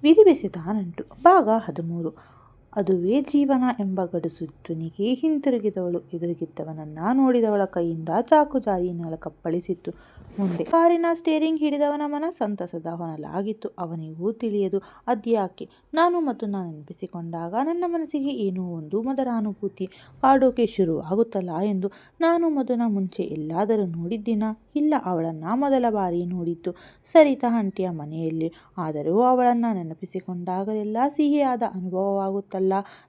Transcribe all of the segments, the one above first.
ವಿಧಿ ಬೆಸೆದ ನಂಟು ಭಾಗ 13. ಅದುವೇ ಜೀವನ ಎಂಬ ಗಡುಸು ಧ್ವನಿಗೆ ಹಿಂತಿರುಗಿದವಳು. ಎದುರಿಗಿದ್ದವನನ್ನ ನೋಡಿದವಳ ಕೈಯಿಂದ ಚಾಕು ಜಾರಿ ನೆಲಕ್ಕಪ್ಪಳಿಸಿತ್ತು. ಮುಂದೆ ಕಾರಿನ ಸ್ಟೇರಿಂಗ್ ಹಿಡಿದವನ ಮನ ಸಂತಸದ ಹೊನಲಾಗಿತ್ತು. ಅವನಿಗೂ ತಿಳಿಯದು ಅದ್ಯಾಕೆ. ನಾನು ಮಧುನ ನೆನಪಿಸಿಕೊಂಡಾಗ ನನ್ನ ಮನಸ್ಸಿಗೆ ಏನೋ ಒಂದು ಮಧುರಾನುಭೂತಿ ಕಾಡೋಕೆ ಶುರುವಾಗುತ್ತಲ್ಲ ಎಂದು. ನಾನು ಮಧುನ ಮುಂಚೆ ಎಲ್ಲಾದರೂ ನೋಡಿದ್ದೀನ? ಇಲ್ಲ, ಅವಳನ್ನು ಮೊದಲ ಬಾರಿ ನೋಡಿದ್ದು ಸರಿತಾ ಆಂಟಿಯ ಮನೆಯಲ್ಲಿ. ಆದರೂ ಅವಳನ್ನು ನೆನಪಿಸಿಕೊಂಡಾಗಲೆಲ್ಲ ಸಿಹಿಯಾದ ಅನುಭವವಾಗುತ್ತಲ್ಲ.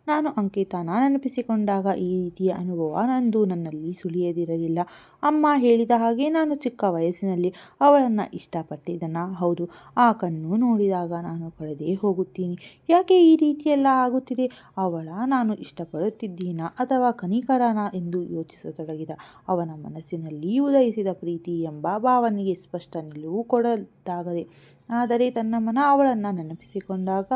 ನಾನು ಅಂಕಿತನ ನೆನಪಿಸಿಕೊಂಡಾಗ ಈ ರೀತಿಯ ಅನುಭವ ನಂದು ನನ್ನಲ್ಲಿ ಸುಳಿಯದಿರಲಿಲ್ಲ. ಅಮ್ಮ ಹೇಳಿದ ಹಾಗೆ ನಾನು ಚಿಕ್ಕ ವಯಸ್ಸಿನಲ್ಲಿ ಅವಳನ್ನು ಇಷ್ಟಪಟ್ಟಿದ್ದನ. ಹೌದು, ಆ ಕಣ್ಣು ನೋಡಿದಾಗ ನಾನು ಕಳೆದೇ ಹೋಗುತ್ತೀನಿ. ಯಾಕೆ ಈ ರೀತಿಯೆಲ್ಲ ಆಗುತ್ತಿದೆ? ನಾನು ಇಷ್ಟಪಡುತ್ತಿದ್ದೀನ ಅಥವಾ ಕನಿಕರನ ಎಂದು ಯೋಚಿಸತೊಡಗಿದ. ಅವನ ಮನಸ್ಸಿನಲ್ಲಿ ಉದಯಿಸಿದ ಪ್ರೀತಿ ಎಂಬ ಭಾವನೆಗೆ ಸ್ಪಷ್ಟ ನಿಲುವು ಕೊಡಲಾಗದೆ, ಆದರೆ ತನ್ನ ಮನ ಅವಳನ್ನು ನೆನಪಿಸಿಕೊಂಡಾಗ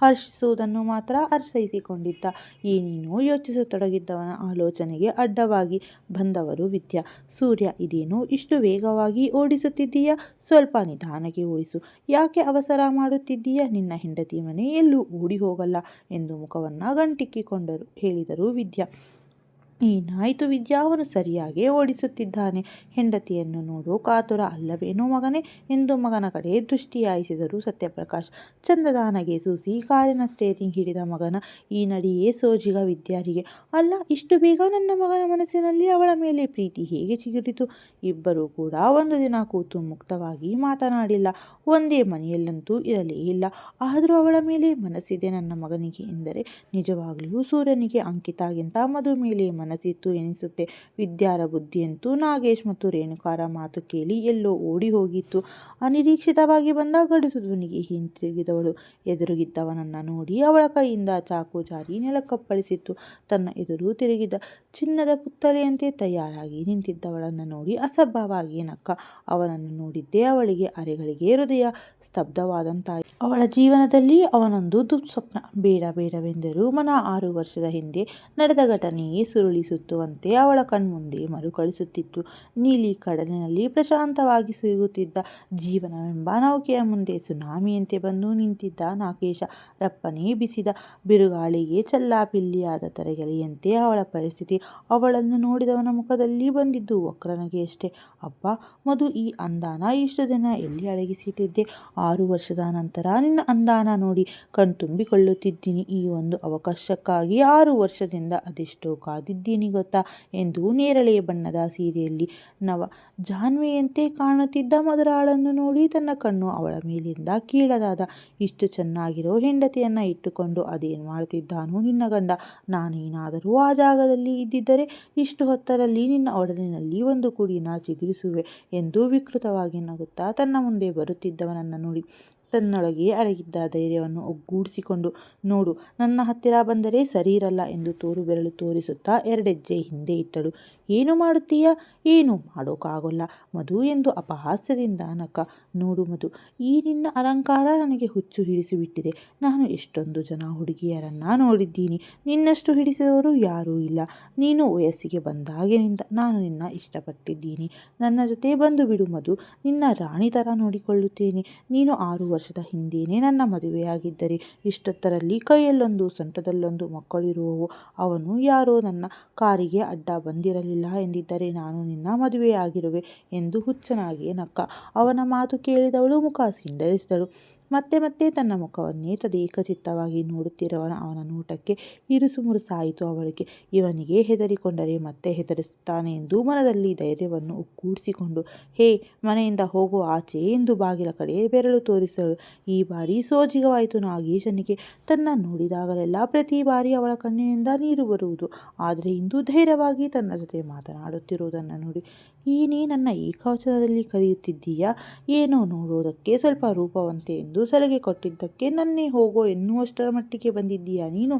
ಹರ್ಷಿಸುವುದನ್ನು ಮಾತ್ರ ಅರ್ಥೈಸಿಕೊಂಡಿದ್ದ. ಏನೇನೋ ಯೋಚಿಸತೊಡಗಿದ್ದವನ ಆಲೋಚನೆಗೆ ಅಡ್ಡವಾಗಿ ಬಂದವರು ವಿದ್ಯಾ. ಸೂರ್ಯ, ಇದೇನು ಇಷ್ಟು ವೇಗವಾಗಿ ಓಡಿಸುತ್ತಿದ್ದೀಯಾ? ಸ್ವಲ್ಪ ನಿಧಾನಕ್ಕೆ ಓಡಿಸು. ಯಾಕೆ ಅವಸರ ಮಾಡುತ್ತಿದ್ದೀಯಾ? ನಿನ್ನ ಹೆಂಡತಿ ಮನೆ ಎಲ್ಲೂ ಓಡಿ ಹೋಗಲ್ಲ ಎಂದು ಮುಖವನ್ನು ಗಂಟಿಕ್ಕಿಕೊಂಡರು ಹೇಳಿದರು ವಿದ್ಯಾ. ಏನಾಯಿತು ವಿದ್ಯಾ? ಅವನು ಸರಿಯಾಗೇ ಓಡಿಸುತ್ತಿದ್ದಾನೆ. ಹೆಂಡತಿಯನ್ನು ನೋಡೋ ಕಾತುರ ಅಲ್ಲವೇನೋ ಮಗನೇ ಎಂದು ಮಗನ ಕಡೆ ದೃಷ್ಟಿಯಾಯಿಸಿದರು ಸತ್ಯಪ್ರಕಾಶ್. ಚಂದದ ನಗೆ ಸೂಸಿ ಕಾರಿನ ಸ್ಟೇರಿಂಗ್ ಹಿಡಿದ ಮಗನ ಈ ನಡಿಯೇ ಸೋಜಿಗ ವಿದ್ಯಾರಿಗೆ. ಅಲ್ಲ, ಇಷ್ಟು ಬೇಗ ನನ್ನ ಮಗನ ಮನಸ್ಸಿನಲ್ಲಿ ಅವಳ ಮೇಲೆ ಪ್ರೀತಿ ಹೇಗೆ ಚಿಗುರಿತು? ಇಬ್ಬರೂ ಕೂಡ ಒಂದು ದಿನ ಕೂತು ಮುಕ್ತವಾಗಿ ಮಾತನಾಡಿಲ್ಲ. ಒಂದೇ ಮನೆಯಲ್ಲಂತೂ ಇರಲೇ ಇಲ್ಲ. ಆದರೂ ಅವಳ ಮೇಲೆ ಮನಸ್ಸಿದೆ ನನ್ನ ಮಗನಿಗೆ ಎಂದರೆ ನಿಜವಾಗ್ಲೂ ಸೂರ್ಯನಿಗೆ ಅಂಕಿತಾಗಿಂತ ಮಧು ಮೇಲೆ ಮನಸ್ಸಿತ್ತು ಎನಿಸುತ್ತೆ. ವಿದ್ಯಾರ ಬುದ್ಧಿಯಂತೂ ನಾಗೇಶ್ ಮತ್ತು ರೇಣುಕಾರ ಮಾತು ಕೇಳಿ ಎಲ್ಲೋ ಓಡಿ ಹೋಗಿತ್ತು. ಅನಿರೀಕ್ಷಿತವಾಗಿ ಬಂದ ಗಡುಸು ಧ್ವನಿಗೆ ಹಿಂತಿರುಗಿದವಳು. ಎದುರಿಗಿದ್ದವನನ್ನು ನೋಡಿ ಅವಳ ಕೈಯಿಂದ ಚಾಕು ಜಾರಿ ನೆಲಕ್ಕಪ್ಪಳಿಸಿತ್ತು. ತನ್ನ ಎದುರು ತಿರುಗಿದ ಚಿನ್ನದ ಪುತ್ತಳೆಯಂತೆ ತಯಾರಾಗಿ ನಿಂತಿದ್ದವಳನ್ನು ನೋಡಿ ಅಸಭ್ಯವಾಗಿ ನಕ್ಕ. ಅವನನ್ನು ನೋಡಿದ್ದೇ ಅವಳಿಗೆ ಅರೆಗಳಿಗೆ ಹೃದಯ ಸ್ತಬ್ಧವಾದಂತಾಯಿತು. ಅವಳ ಜೀವನದಲ್ಲಿ ಅವನೊಂದು ದುಃಸ್ವಪ್ನ. ಬೇಡವೆಂದರೂ ಮನ 6 ವರ್ಷದ ಹಿಂದೆ ನಡೆದ ಘಟನೆಯೇ ಸುರುಳಿ ಸುತ್ತುವಂತೆ ಅವಳ ಕಣ್ಮುಂದೆ ಮರುಕಳಿಸುತ್ತಿತ್ತು. ನೀಲಿ ಕಡಲಿನಲ್ಲಿ ಪ್ರಶಾಂತವಾಗಿ ಸಿಗುತ್ತಿದ್ದ ಜೀವನವೆಂಬ ನೌಕೆಯ ಮುಂದೆ ಸುನಾಮಿಯಂತೆ ಬಂದು ನಿಂತಿದ್ದ ನಾಗೇಶ. ರಪ್ಪನೆ ಬೀಸಿದ ಬಿರುಗಾಳಿಗೆ ಚೆಲ್ಲಾಪಿಲ್ಲಿಯಾದ ತರಗೆಲೆಯಂತೆ ಅವಳ ಪರಿಸ್ಥಿತಿ. ಅವಳನ್ನು ನೋಡಿದವನ ಮುಖದಲ್ಲಿ ಬಂದಿದ್ದು ವಕ್ರನಗೆಯಷ್ಟೇ. ಅಬ್ಬ ಮಧು, ಈ ಅಂದಾನ ಇಷ್ಟು ದಿನ ಎಲ್ಲಿ ಅಡಗಿಸಿಟ್ಟಿದ್ದೆ? 6 ವರ್ಷದ ನಂತರ ನಿನ್ನ ಅಂದಾನ ನೋಡಿ ಕಣ್ತುಂಬಿಕೊಳ್ಳುತ್ತಿದ್ದೀನಿ. ಈ ಒಂದು ಅವಕಾಶಕ್ಕಾಗಿ 6 ವರ್ಷದಿಂದ ಅದೆಷ್ಟೋ ಕಾದಿದ್ದೀನಿ ಗೊತ್ತಾ ಎಂದು ನೇರಳೆ ಬಣ್ಣದ ಸೀರೆಯಲ್ಲಿ ನವ ಜಾನ್ವೆಯಂತೆ ಕಾಣುತ್ತಿದ್ದ ಮಧುರಾಳನ್ನು ನೋಡಿ ತನ್ನ ಕಣ್ಣು ಅವಳ ಮೇಲಿಂದ ಕೀಳಲಾದ. ಇಷ್ಟು ಚೆನ್ನಾಗಿರೋ ಹೆಂಡತಿಯನ್ನ ಇಟ್ಟುಕೊಂಡು ಅದೇನು ಮಾಡುತ್ತಿದ್ದಾನೋ ನಿನ್ನ ಗಂಡ? ನಾನೇನಾದರೂ ಆ ಜಾಗದಲ್ಲಿ ಇದ್ದಿದ್ದರೆ ಇಷ್ಟು ಹೊತ್ತರಲ್ಲಿ ನಿನ್ನ ಒಡಲಿನಲ್ಲಿ ಒಂದು ಕುಡಿನ ಚಿಗುರಿಸುವೆ ಎಂದು ವಿಕೃತವಾಗಿ ನಗುತ್ತಾ ತನ್ನ ಮುಂದೆ ಬರುತ್ತಿದ್ದವನನ್ನು ನೋಡಿ ತನ್ನೊಳಗೆ ಅಡಗಿದ್ದ ಧೈರ್ಯವನ್ನು ಒಗ್ಗೂಡಿಸಿಕೊಂಡು, ನೋಡು, ನನ್ನ ಹತ್ತಿರ ಬಂದರೆ ಸರಿ ಇರಲ್ಲ ಎಂದು ತೋರು ಬೆರಳು ತೋರಿಸುತ್ತಾ 2 ಹೆಜ್ಜೆ ಹಿಂದೆ ಇಟ್ಟಳು. ಏನು ಮಾಡುತ್ತೀಯಾ? ಏನೂ ಮಾಡೋಕ್ಕಾಗೋಲ್ಲ ಮಧು ಎಂದು ಅಪಹಾಸ್ಯದಿಂದ ನಕ್ಕ. ನೋಡು ಮಧು, ಈ ನಿನ್ನ ಅಲಂಕಾರ ನನಗೆ ಹುಚ್ಚು ಹಿಡಿಸಿಬಿಟ್ಟಿದೆ. ನಾನು ಎಷ್ಟೊಂದು ಜನ ಹುಡುಗಿಯರನ್ನ ನೋಡಿದ್ದೀನಿ. ನಿನ್ನಷ್ಟು ಹಿಡಿಸಿದವರು ಯಾರೂ ಇಲ್ಲ. ನೀನು ವಯಸ್ಸಿಗೆ ಬಂದಾಗಿನಿಂದ ನಾನು ನಿನ್ನ ಇಷ್ಟಪಟ್ಟಿದ್ದೀನಿ. ನನ್ನ ಜೊತೆ ಬಂದು ಬಿಡು ಮಧು, ನಿನ್ನ ರಾಣಿ ಥರ ನೋಡಿಕೊಳ್ಳುತ್ತೇನೆ. ನೀನು 6 ವರ್ಷದ ಹಿಂದೇನೆ ನನ್ನ ಮದುವೆಯಾಗಿದ್ದರೆ ಇಷ್ಟೊತ್ತರಲ್ಲಿ ಕೈಯಲ್ಲೊಂದು ಸೊಂಟದಲ್ಲೊಂದು ಮಕ್ಕಳಿರುವವು. ಅವನು ಯಾರೋ ನನ್ನ ಕಾರಿಗೆ ಅಡ್ಡ ಬಂದಿರಲಿಲ್ಲ ಎಂದಿದ್ದರೆ ನಾನು ನಿನ್ನ ಮದುವೆಯಾಗಿರುವೆ ಎಂದು ಹುಚ್ಚನಾಗಿ ನಕ್ಕ. ಅವನ ಮಾತು ಕೇಳಿದವಳು ಮುಖ ಸಿಂಡರಿಸಿದಳು. ಮತ್ತೆ ತನ್ನ ಮುಖವನ್ನೇ ತದೇಕಚಿತ್ತವಾಗಿ ನೋಡುತ್ತಿರುವವನ ಅವನ ನೋಟಕ್ಕೆ ಇರುಸುಮುರುಸಾಯಿತು ಅವಳಿಗೆ. ಇವನಿಗೆ ಹೆದರಿಕೊಂಡರೆ ಮತ್ತೆ ಹೆದರಿಸುತ್ತಾನೆ ಎಂದು ಮನದಲ್ಲಿ ಧೈರ್ಯವನ್ನು ಒಗ್ಗೂಡಿಸಿಕೊಂಡು, ಹೇ, ಮನೆಯಿಂದ ಹೋಗು ಆಚೆ ಎಂದು ಬಾಗಿಲ ಕಡೆ ಬೆರಳು ತೋರಿಸಿದಳು. ಈ ಬಾರಿ ಸೋಜಿಗವಾಯಿತು ನಾಗೇಶನಿಗೆ. ತನ್ನ ನೋಡಿದಾಗಲೆಲ್ಲ ಪ್ರತಿ ಬಾರಿ ಅವಳ ಕಣ್ಣಿನಿಂದ ನೀರು ಬರುವುದು. ಆದರೆ ಇಂದು ಧೈರ್ಯವಾಗಿ ತನ್ನ ಜೊತೆ ಮಾತನಾಡುತ್ತಿರುವುದನ್ನು ನೋಡಿ, ಏನೇ ನನ್ನ ಏಕವಚನದಲ್ಲಿ ಕರೆಯುತ್ತಿದ್ದೀಯಾ? ಏನೋ ನೋಡೋದಕ್ಕೆ ಸ್ವಲ್ಪ ರೂಪವಂತೆ ಎಂದು ಸಲಹೆ ಕೊಟ್ಟಿದ್ದಕ್ಕೆ ನನ್ನೇ ಹೋಗೋ ಎನ್ನುವಷ್ಟರ ಮಟ್ಟಿಗೆ ಬಂದಿದ್ದೀಯಾ ನೀನು?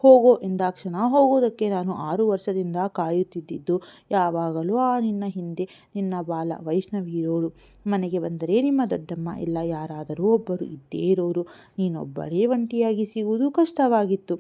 ಹೋಗೋ ಎಂದಾಕ್ಷಣ ಹೋಗೋದಕ್ಕೆ ನಾನು 6 ವರ್ಷದಿಂದ ಕಾಯುತ್ತಿದ್ದಿದ್ದು. ಯಾವಾಗಲೂ ಆ ನಿನ್ನ ಹಿಂದೆ ನಿನ್ನ ಬಾಲ ವೈಷ್ಣವಿ ಇರೋಳು. ಮನೆಗೆ ಬಂದರೆ ನಿಮ್ಮ ದೊಡ್ಡಮ್ಮ ಇಲ್ಲ ಯಾರಾದರೂ ಒಬ್ಬರು ಇದ್ದೇ ಇರೋರು. ನೀನೊಬ್ಬಳೇ ಒಂಟಿಯಾಗಿ ಸಿಗುವುದು ಕಷ್ಟವಾಗಿತ್ತು.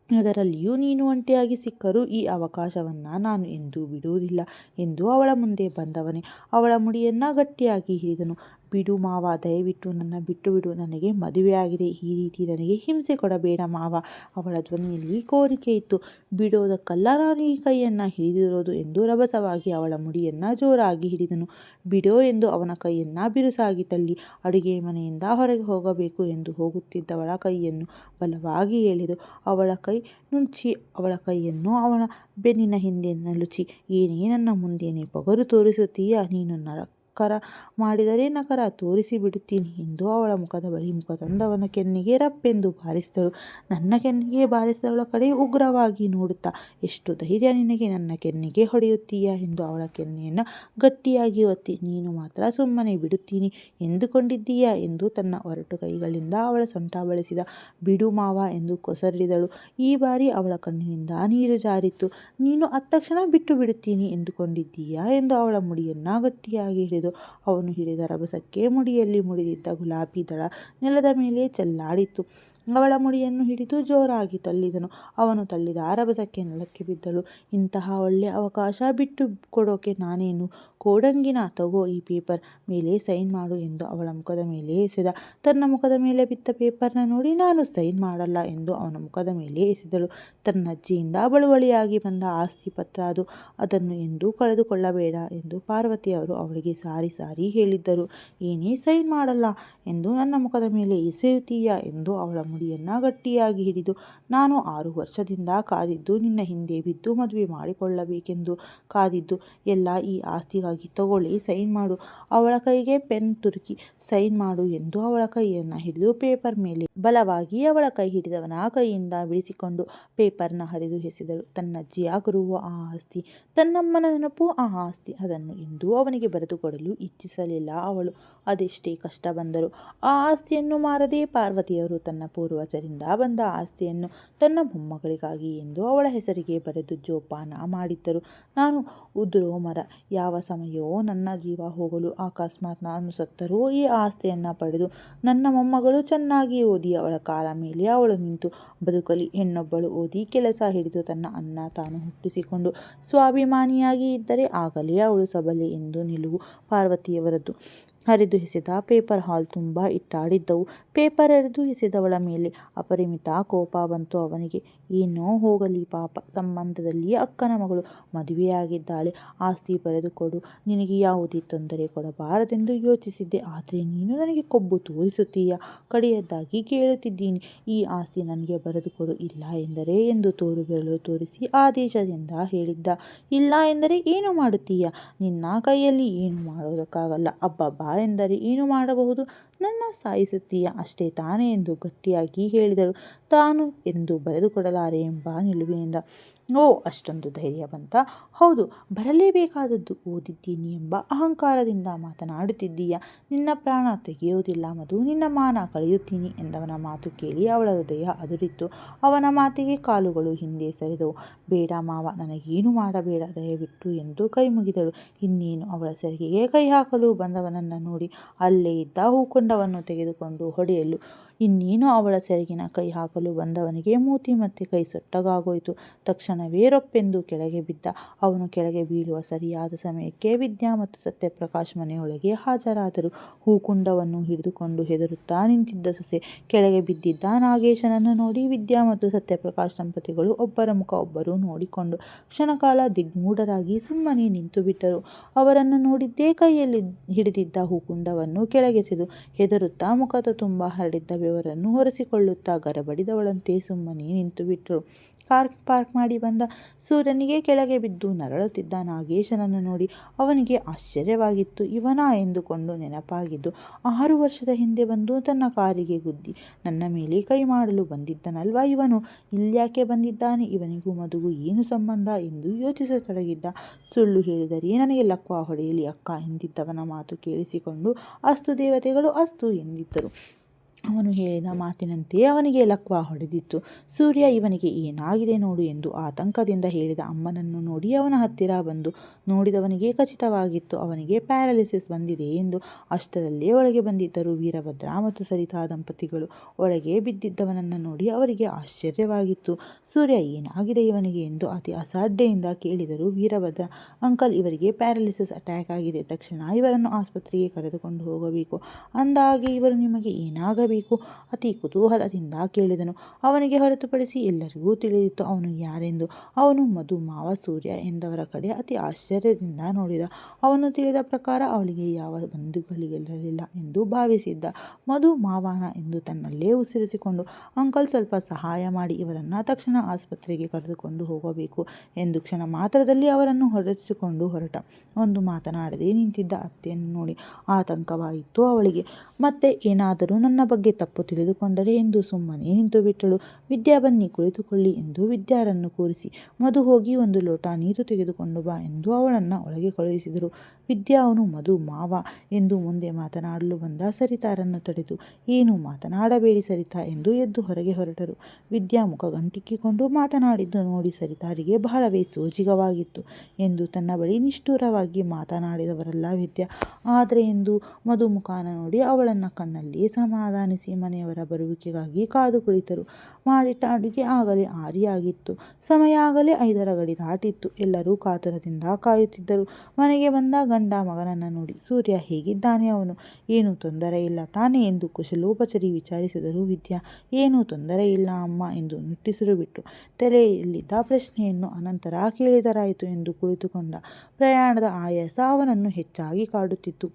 ಅದರಲ್ಲಿಯೂ ನೀನು ಒಂಟಿಯಾಗಿ ಸಿಕ್ಕರೂ ಈ ಅವಕಾಶವನ್ನು ನಾನು ಎಂದೂ ಬಿಡುವುದಿಲ್ಲ ಎಂದು ಅವಳ ಮುಂದೆ ಬಂದವನೇ ಅವಳ ಮುಡಿಯನ್ನು ಗಟ್ಟಿಯಾಗಿ ಹಿಡಿದನು. ಬಿಡು ಮಾವ, ದಯವಿಟ್ಟು ನನ್ನ ಬಿಟ್ಟು ಬಿಡು, ನನಗೆ ಮದುವೆಯಾಗಿದೆ, ಈ ರೀತಿ ನನಗೆ ಹಿಂಸೆ ಕೊಡಬೇಡ ಮಾವ. ಅವಳ ಧ್ವನಿಯಲ್ಲಿ ಕೋರಿಕೆ ಇತ್ತು. ಬಿಡೋದಕ್ಕಲ್ಲ ನಾನು ಈ ಕೈಯನ್ನು ಹಿಡಿದಿರೋದು ಎಂದು ರಭಸವಾಗಿ ಅವಳ ಮುಡಿಯನ್ನು ಜೋರಾಗಿ ಹಿಡಿದನು. ಬಿಡೋ ಎಂದು ಅವನ ಕೈಯನ್ನು ಬಿರುಸಾಗಿ ತಳ್ಳಿ ಅಡುಗೆ ಮನೆಯಿಂದ ಹೊರಗೆ ಹೋಗಬೇಕು ಎಂದು ಹೋಗುತ್ತಿದ್ದವಳ ಕೈಯನ್ನು ಬಲವಾಗಿ ಎಳೆದು ಅವಳ ಕೈ ನುಂಚಿ ಅವಳ ಕೈಯನ್ನು ಅವನ ಬೆನ್ನಿನ ಹಿಂದೆ ನಲುಚಿ, ಏನೇ ನನ್ನ ಮುಂದೇನೆ ಪೊಗರು ತೋರಿಸುತ್ತೀಯಾ? ನೀನು ನಕರ ಮಾಡಿದರೆ ನಕರ ತೋರಿಸಿ ಬಿಡುತ್ತೀನಿ ಎಂದು ಅವಳ ಮುಖದ ಬಳಿ ಮುಖ ತಂದವನ ಕೆನ್ನೆಗೆ ರಪ್ಪೆಂದು ಬಾರಿಸಿದಳು. ನನ್ನ ಕೆನ್ನೆಗೆ ಬಾರಿಸಿದವಳ ಕಡೆ ಉಗ್ರವಾಗಿ ನೋಡುತ್ತಾ, ಎಷ್ಟು ಧೈರ್ಯ ನಿನಗೆ ನನ್ನ ಕೆನ್ನೆಗೆ ಹೊಡೆಯುತ್ತೀಯಾ ಎಂದು ಅವಳ ಕೆನ್ನೆಯನ್ನು ಗಟ್ಟಿಯಾಗಿ ಒತ್ತಿ, ನೀನು ಮಾತ್ರ ಸುಮ್ಮನೆ ಬಿಡುತ್ತೀನಿ ಎಂದುಕೊಂಡಿದ್ದೀಯಾ ಎಂದು ತನ್ನ ಒರಟು ಕೈಗಳಿಂದ ಅವಳ ಸೊಂಟ ಬಳಸಿದ. ಬಿಡು ಮಾವ ಎಂದು ಕೊಸರಿದಳು. ಈ ಬಾರಿ ಅವಳ ಕಣ್ಣಿನಿಂದ ನೀರು ಜಾರಿತ್ತು. ನೀನು ಅತ್ತಕ್ಷಣ ಬಿಟ್ಟು ಬಿಡುತ್ತೀನಿ ಎಂದುಕೊಂಡಿದ್ದೀಯಾ ಎಂದು ಅವಳ ಮುಡಿಯನ್ನು ಗಟ್ಟಿಯಾಗಿ ಹಿಡಿದು ಅವನು ಹಿಡಿದ ರಭಸಕ್ಕೆ ಮುಡಿಯಲ್ಲಿ ಮುಡಿದಿದ್ದ ಗುಲಾಬಿ ದಳ ನೆಲದ ಮೇಲೆ ಚೆಲ್ಲಾಡಿತ್ತು. ಅವಳ ಮುಡಿಯನ್ನು ಹಿಡಿದು ಜೋರಾಗಿ ತಳ್ಳಿದನು. ಅವನು ತಳ್ಳಿದ ರಭಸಕ್ಕೆ ನೆಲಕ್ಕೆ ಬಿದ್ದಳು. ಇಂತಹ ಒಳ್ಳೆ ಅವಕಾಶ ಬಿಟ್ಟು ಕೊಡೋಕೆ ನಾನೇನು ಕೋಡಂಗಿನ? ತಗೋ ಈ ಪೇಪರ್ ಮೇಲೆ ಸೈನ್ ಮಾಡು ಎಂದು ಅವಳ ಮುಖದ ಮೇಲೆ ಎಸೆದ. ತನ್ನ ಮುಖದ ಮೇಲೆ ಬಿದ್ದ ಪೇಪರ್ನ ನೋಡಿ, ನಾನು ಸೈನ್ ಮಾಡಲ್ಲ ಎಂದು ಅವನ ಮುಖದ ಮೇಲೆ ಎಸೆದಳು. ತನ್ನಜ್ಜಿಯಿಂದ ಬಳುವಳಿಯಾಗಿ ಬಂದ ಆಸ್ತಿ ಪತ್ರ ಅದು, ಅದನ್ನು ಎಂದೂ ಕಳೆದುಕೊಳ್ಳಬೇಡ ಎಂದು ಪಾರ್ವತಿಯವರು ಅವಳಿಗೆ ಸಾರಿ ಸಾರಿ ಹೇಳಿದ್ದರು. ಏನೇ ಸೈನ್ ಮಾಡಲ್ಲ ಎಂದು ನನ್ನ ಮುಖದ ಮೇಲೆ ಎಸೆಯುತ್ತೀಯಾ ಎಂದು ಅವಳ ಮುಡಿಯನ್ನು ಗಟ್ಟಿಯಾಗಿ ಹಿಡಿದು, ನಾನು 6 ವರ್ಷದಿಂದ ಕಾದಿದ್ದು ನಿನ್ನ ಹಿಂದೆ ಬಿದ್ದು ಮದುವೆ ಮಾಡಿಕೊಳ್ಳಬೇಕೆಂದು ಕಾದಿದ್ದು ಎಲ್ಲ ಈ ಆಸ್ತಿಗಾಗಿ. ತಗೊಳ್ಳಿ ಸೈನ್ ಮಾಡು. ಅವಳ ಕೈಗೆ ಪೆನ್ ತುರುಕಿ ಸೈನ್ ಮಾಡು ಎಂದು ಅವಳ ಕೈಯನ್ನು ಹಿಡಿದು ಪೇಪರ್ ಮೇಲೆ ಬಲವಾಗಿ ಅವಳ ಕೈ ಹಿಡಿದವನ ಕೈಯಿಂದ ಬಿಡಿಸಿಕೊಂಡು ಪೇಪರ್ನ ಹರಿದು ಎಸೆದಳು. ತನ್ನಜ್ಜಿಯ ಗುರುವು ಆ ಆಸ್ತಿ, ತನ್ನಮ್ಮನ ನೆನಪು ಆ ಆಸ್ತಿ, ಅದನ್ನು ಎಂದೂ ಅವನಿಗೆ ಬರೆದುಕೊಡಲು ಇಚ್ಛಿಸಲಿಲ್ಲ ಅವಳು. ಅದೆಷ್ಟೇ ಕಷ್ಟ ಬಂದರೂ ಆ ಆಸ್ತಿಯನ್ನು ಮಾರದೆ ಪಾರ್ವತಿಯವರು ತನ್ನ ಪೂರ್ವಜರಿಂದ ಬಂದ ಆಸ್ತಿಯನ್ನು ತನ್ನ ಮೊಮ್ಮಗಳಿಗಾಗಿ ಎಂದು ಅವಳ ಹೆಸರಿಗೆ ಬರೆದು ಜೋಪಾನ ಮಾಡಿದ್ದರು. ನಾನು ಉದುರೋ ಮರ. ಯಾವ ಸಮಯವೋ ನನ್ನ ಜೀವ ಹೋಗಲು ಅಕಸ್ಮಾತ್ ನಾನು ಸತ್ತರೂ ಈ ಆಸ್ತಿಯನ್ನು ಪಡೆದು ನನ್ನ ಮೊಮ್ಮಗಳು ಚೆನ್ನಾಗಿ ಓದಿ ಅವಳ ಕಾಲ ಮೇಲೆ ಅವಳು ನಿಂತು ಬದುಕಲಿ. ಹೆಣ್ಣೊಬ್ಬಳು ಓದಿ ಕೆಲಸ ಹಿಡಿದು ತನ್ನ ಅನ್ನ ತಾನು ಹುಟ್ಟಿಸಿಕೊಂಡು ಸ್ವಾಭಿಮಾನಿಯಾಗಿ ಇದ್ದರೆ ಆಗಲೇ ಅವಳು ಸಬಲೆ ಎಂದು ನಿಲುವು ಪಾರ್ವತಿಯವರದ್ದು. ಹರಿದು ಎಸೆದ ಪೇಪರ್ ಹಾಲ್ ತುಂಬ ಇಟ್ಟಾಡಿದ್ದವು. ಪೇಪರ್ ಹರಿದು ಎಸೆದವಳ ಮೇಲೆ ಅಪರಿಮಿತ ಕೋಪ ಬಂತು ಅವನಿಗೆ. ಏನೋ ಹೋಗಲಿ ಪಾಪ, ಸಂಬಂಧದಲ್ಲಿ ಅಕ್ಕನ ಮಗಳು, ಮದುವೆಯಾಗಿದ್ದಾಳೆ, ಆಸ್ತಿ ಬರೆದುಕೊಡು, ನಿನಗೆ ಯಾವುದೇ ತೊಂದರೆ ಕೊಡಬಾರದೆಂದು ಯೋಚಿಸಿದ್ದೆ. ಆದರೆ ನೀನು ನನಗೆ ಕೊಬ್ಬು ತೋರಿಸುತ್ತೀಯ. ಕಡೆಯದಾಗಿ ಕೇಳುತ್ತಿದ್ದೀನಿ, ಈ ಆಸ್ತಿ ನನಗೆ ಬರೆದುಕೊಡು. ಇಲ್ಲ ಎಂದರೆ ಎಂದು ತೋರು ಬೆರಳು ತೋರಿಸಿ ಆದೇಶದಿಂದ ಹೇಳಿದ್ದ. ಇಲ್ಲ ಎಂದರೆ ಏನು ಮಾಡುತ್ತೀಯ? ನಿನ್ನ ಕೈಯಲ್ಲಿ ಏನು ಮಾಡೋದಕ್ಕಾಗಲ್ಲ. ಅಬ್ಬಬ್ಬಾ ಎಂದರೆ ಏನು ಮಾಡಬಹುದು? ನನ್ನ ಸಾಯಿಸುತ್ತೀಯ ಅಷ್ಟೇ ತಾನೇ ಎಂದು ಗಟ್ಟಿಯಾಗಿ ಹೇಳಿದಳು. ತಾನು ಎಂದು ಬರೆದುಕೊಡಲಾರೆ ಎಂಬ ನಿಲುವಿನಿಂದ. ಓ, ಅಷ್ಟೊಂದು ಧೈರ್ಯ ಬಂತ? ಹೌದು, ಬರಲೇಬೇಕಾದದ್ದು. ಓದಿದ್ದೀನಿ ಎಂಬ ಅಹಂಕಾರದಿಂದ ಮಾತನಾಡುತ್ತಿದ್ದೀಯ. ನಿನ್ನ ಪ್ರಾಣ ತೆಗೆಯುವುದಿಲ್ಲ ಮಧು, ನಿನ್ನ ಮಾನ ಕಳೆಯುತ್ತೀನಿ ಎಂದವನ ಮಾತು ಕೇಳಿ ಅವಳ ಹೃದಯ ಅದುರಿತ್ತು. ಅವನ ಮಾತಿಗೆ ಕಾಲುಗಳು ಹಿಂದೆ ಸರಿದವು. ಬೇಡ ಮಾವ, ನನಗೇನು ಮಾಡಬೇಡ ದಯವಿಟ್ಟು ಎಂದು ಕೈ ಮುಗಿದಳು. ಇನ್ನೇನು ಅವಳ ಸೆರಗಿಗೆ ಕೈ ಹಾಕಲು ಬಂದವನನ್ನು ನೋಡಿ ಅಲ್ಲೇ ಇದ್ದ ಹೂಕೊಂಡವನ್ನು ತೆಗೆದುಕೊಂಡು ಹೊಡೆಯಲು ಇನ್ನೇನು ಅವಳ ಸೆರಗಿನ ಕೈ ಹಾಕಲು ಬಂದವನಿಗೆ ಮೂತಿ ಮತ್ತೆ ಕೈ ಸೊಟ್ಟಗಾಗೋಯ್ತು. ತಕ್ಷಣವೇ ರೊಪ್ಪೆಂದು ಕೆಳಗೆ ಬಿದ್ದ. ಅವನು ಕೆಳಗೆ ಬೀಳುವ ಸರಿಯಾದ ಸಮಯಕ್ಕೆ ವಿದ್ಯಾ ಮತ್ತು ಸತ್ಯಪ್ರಕಾಶ್ ಮನೆಯೊಳಗೆ ಹಾಜರಾದರು. ಹೂಕುಂಡವನ್ನು ಹಿಡಿದುಕೊಂಡು ಹೆದರುತ್ತಾ ನಿಂತಿದ್ದ ಸೊಸೆ ಕೆಳಗೆ ಬಿದ್ದಿದ್ದ ನಾಗೇಶನನ್ನು ನೋಡಿ ವಿದ್ಯಾ ಮತ್ತು ಸತ್ಯಪ್ರಕಾಶ್ ದಂಪತಿಗಳು ಒಬ್ಬರ ಮುಖ ಒಬ್ಬರು ನೋಡಿಕೊಂಡು ಕ್ಷಣಕಾಲ ದಿಗ್ಮೂಢರಾಗಿ ಸುಮ್ಮನೆ ನಿಂತು ಬಿಟ್ಟರು. ಅವರನ್ನು ನೋಡಿದ್ದೇ ಕೈಯಲ್ಲಿ ಹಿಡಿದಿದ್ದ ಹೂಕುಂಡವನ್ನು ಕೆಳಗೆಸೆದು ಹೆದರುತ್ತಾ ಮುಖದ ತುಂಬ ಹರಡಿದ್ದ ಬೆವರನ್ನು ಒರೆಸಿಕೊಳ್ಳುತ್ತಾ ಗರಬಡಿದವಳಂತೆ ಸುಮ್ಮನೆ ನಿಂತು ಬಿಟ್ಟರು. ಕಾರ್ ಪಾರ್ಕ್ ಮಾಡಿ ಬಂದ ಸೂರ್ಯನಿಗೆ ಕೆಳಗೆ ಬಿದ್ದು ನರಳುತ್ತಿದ್ದ ನಾಗೇಶನನ್ನು ನೋಡಿ ಅವನಿಗೆ ಆಶ್ಚರ್ಯವಾಗಿತ್ತು. ಇವನಾ ಎಂದುಕೊಂಡು ನೆನಪಾಗಿದ್ದು, 6 ವರ್ಷದ ಹಿಂದೆ ಬಂದು ತನ್ನ ಕಾರಿಗೆ ಗುದ್ದಿ ನನ್ನ ಮೇಲೆ ಕೈ ಮಾಡಲು ಬಂದಿದ್ದನಲ್ವ ಇವನು, ಇಲ್ಯಾಕೆ ಬಂದಿದ್ದಾನೆ, ಇವನಿಗೂ ಮದುಗೂ ಏನು ಸಂಬಂಧ ಎಂದು ಯೋಚಿಸತೊಡಗಿದ್ದ. ಸುಳ್ಳು ಹೇಳಿದರೆ ನನಗೆ ಲಕ್ವ ಹೊಡೆಯಲಿ ಅಕ್ಕ ಎಂದಿದ್ದವನ ಮಾತು ಕೇಳಿಸಿಕೊಂಡು ಅಸ್ತು ದೇವತೆಗಳು ಅಸ್ತು ಎಂದಿದ್ದರು. ಅವನು ಹೇಳಿದ ಮಾತಿನಂತೆ ಅವನಿಗೆ ಲಕ್ವ ಹೊಡೆದಿತ್ತು. ಸೂರ್ಯ ಇವನಿಗೆ ಏನಾಗಿದೆ ನೋಡು ಎಂದು ಆತಂಕದಿಂದ ಹೇಳಿದ. ಅಮ್ಮನನ್ನು ನೋಡಿ ಅವನ ಹತ್ತಿರ ಬಂದು ನೋಡಿದವನಿಗೆ ಖಚಿತವಾಗಿತ್ತು ಅವನಿಗೆ ಪ್ಯಾರಾಲಿಸಿಸ್ ಬಂದಿದೆ ಎಂದು. ಅಷ್ಟರಲ್ಲೇ ಒಳಗೆ ಬಂದಿದ್ದರು ವೀರಭದ್ರ ಮತ್ತು ಸರಿತಾ ದಂಪತಿಗಳು. ಒಳಗೆ ಬಿದ್ದಿದ್ದವನನ್ನು ನೋಡಿ ಅವರಿಗೆ ಆಶ್ಚರ್ಯವಾಗಿತ್ತು. ಸೂರ್ಯ ಏನಾಗಿದೆ ಇವನಿಗೆ ಎಂದು ಅತಿ ಅಸಡ್ಡೆಯಿಂದ ಕೇಳಿದರು ವೀರಭದ್ರ. ಅಂಕಲ್, ಇವರಿಗೆ ಪ್ಯಾರಾಲಿಸಿಸ್ ಅಟ್ಯಾಕ್ ಆಗಿದೆ, ತಕ್ಷಣ ಇವರನ್ನು ಆಸ್ಪತ್ರೆಗೆ ಕರೆದುಕೊಂಡು ಹೋಗಬೇಕು. ಅಂದಹಾಗೆ ಇವರು ನಿಮಗೆ ಏನಾಗಬೇಕು? ಅತಿ ಕುತೂಹಲದಿಂದ ಕೇಳಿದನು. ಅವನಿಗೆ ಹೊರತುಪಡಿಸಿ ಎಲ್ಲರಿಗೂ ತಿಳಿದಿತ್ತು ಅವನು ಯಾರೆಂದು. ಅವನು ಮಧು ಮಾವ ಸೂರ್ಯ ಎಂದವರ ಕಡೆ ಅತಿ ಆಶ್ಚರ್ಯದಿಂದ ನೋಡಿದ. ಅವನು ತಿಳಿದ ಪ್ರಕಾರ ಅವಳಿಗೆ ಯಾವ ಬಂಧುಗಳಿರಲಿಲ್ಲ ಎಂದು ಭಾವಿಸಿದ್ದ. ಮಧು ಮಾವನ ಎಂದು ತನ್ನಲ್ಲೇ ಉಸಿರಿಸಿಕೊಂಡು, ಅಂಕಲ್, ಸ್ವಲ್ಪ ಸಹಾಯ ಮಾಡಿ, ಇವರನ್ನು ತಕ್ಷಣ ಆಸ್ಪತ್ರೆಗೆ ಕರೆದುಕೊಂಡು ಹೋಗಬೇಕು ಎಂದು ಕ್ಷಣ ಮಾತ್ರದಲ್ಲಿ ಅವರನ್ನು ಹೊರಡಿಸಿಕೊಂಡು ಹೊರಟ. ಒಂದು ಮಾತನಾಡದೆ ನಿಂತಿದ್ದ ಅತ್ತೆಯನ್ನು ನೋಡಿ ಆತಂಕವಾಯಿತು ಅವಳಿಗೆ. ಮತ್ತೆ ಏನಾದರೂ ನನ್ನ ಬಗ್ಗೆ ತಪ್ಪು ತಿಳಿದುಕೊಂಡರೆ ಎಂದು ಸುಮ್ಮನೆ ನಿಂತು ಬಿಟ್ಟಳು. ವಿದ್ಯಾ, ಬನ್ನಿ ಕುಳಿತುಕೊಳ್ಳಿ ಎಂದು ವಿದ್ಯಾರನ್ನು ಕೂರಿಸಿ, ಮಧು ಹೋಗಿ ಒಂದು ಲೋಟ ನೀರು ತೆಗೆದುಕೊಂಡು ಬಾ ಎಂದು ಅವಳನ್ನು ಒಳಗೆ ಕಳುಹಿಸಿದರು. ವಿದ್ಯಾ ಅವನು ಮಧು ಮಾವ ಎಂದು ಮುಂದೆ ಮಾತನಾಡಲು ಬಂದ ಸರಿತಾರನ್ನು ತಡೆದು, ಏನು ಮಾತನಾಡಬೇಡಿ ಸರಿತಾ ಎಂದು ಎದ್ದು ಹೊರಗೆ ಹೊರಟರು. ವಿದ್ಯಾ ಮುಖ ಗಂಟಿಕ್ಕಿಕೊಂಡು ಮಾತನಾಡಿದ್ದು ನೋಡಿ ಸರಿತಾರಿಗೆ ಬಹಳವೇ ಸೋಜಿಗವಾಗಿತ್ತು. ಎಂದು ತನ್ನ ಬಳಿ ನಿಷ್ಠುರವಾಗಿ ಮಾತನಾಡಿದವರಲ್ಲ ವಿದ್ಯಾ, ಆದರೆ ಎಂದು ಮಧು ಮುಖಾನ ನೋಡಿ ಅವಳನ್ನು ಕಣ್ಣಲ್ಲಿ ಸಮಾಧಾನಿಸಿ ಮನೆಯವರ ಬರುವಿಕೆಗಾಗಿ ಕಾದು ಕುಳಿತರು. ಮಾಡಿಟ್ಟ ಅಡುಗೆ ಆಗಲೇ ಆರಿಯಾಗಿತ್ತು. ಸಮಯ ಆಗಲೇ 5ರ ಗಡಿ ದಾಟಿತ್ತು. ಎಲ್ಲರೂ ಕಾತುರದಿಂದ ಕಾಯುತ್ತಿದ್ದರು. ಮನೆಗೆ ಬಂದ ಗಂಡ ಮಗನನ್ನು ನೋಡಿ, ಸೂರ್ಯ ಹೇಗಿದ್ದಾನೆ, ಅವನು ಏನೂ ತೊಂದರೆ ಇಲ್ಲ ತಾನೇ ಎಂದು ಕುಶಲೋಪಚಾರಿ ವಿಚಾರಿಸಿದರು ವಿದ್ಯಾ. ಏನೂ ತೊಂದರೆ ಇಲ್ಲ ಅಮ್ಮ ಎಂದು ನಿಟ್ಟುಸಿರು ಬಿಟ್ಟು ತಲೆಯಲ್ಲಿದ್ದ ಪ್ರಶ್ನೆಯನ್ನು ಅನಂತರ ಕೇಳಿದರಾಯಿತು ಎಂದು ಕುಳಿತುಕೊಂಡ. ಪ್ರಯಾಣದ ಆಯಾಸ ಅವನನ್ನು ಹೆಚ್ಚಾಗಿ ಕಾಡುತ್ತಿತ್ತು.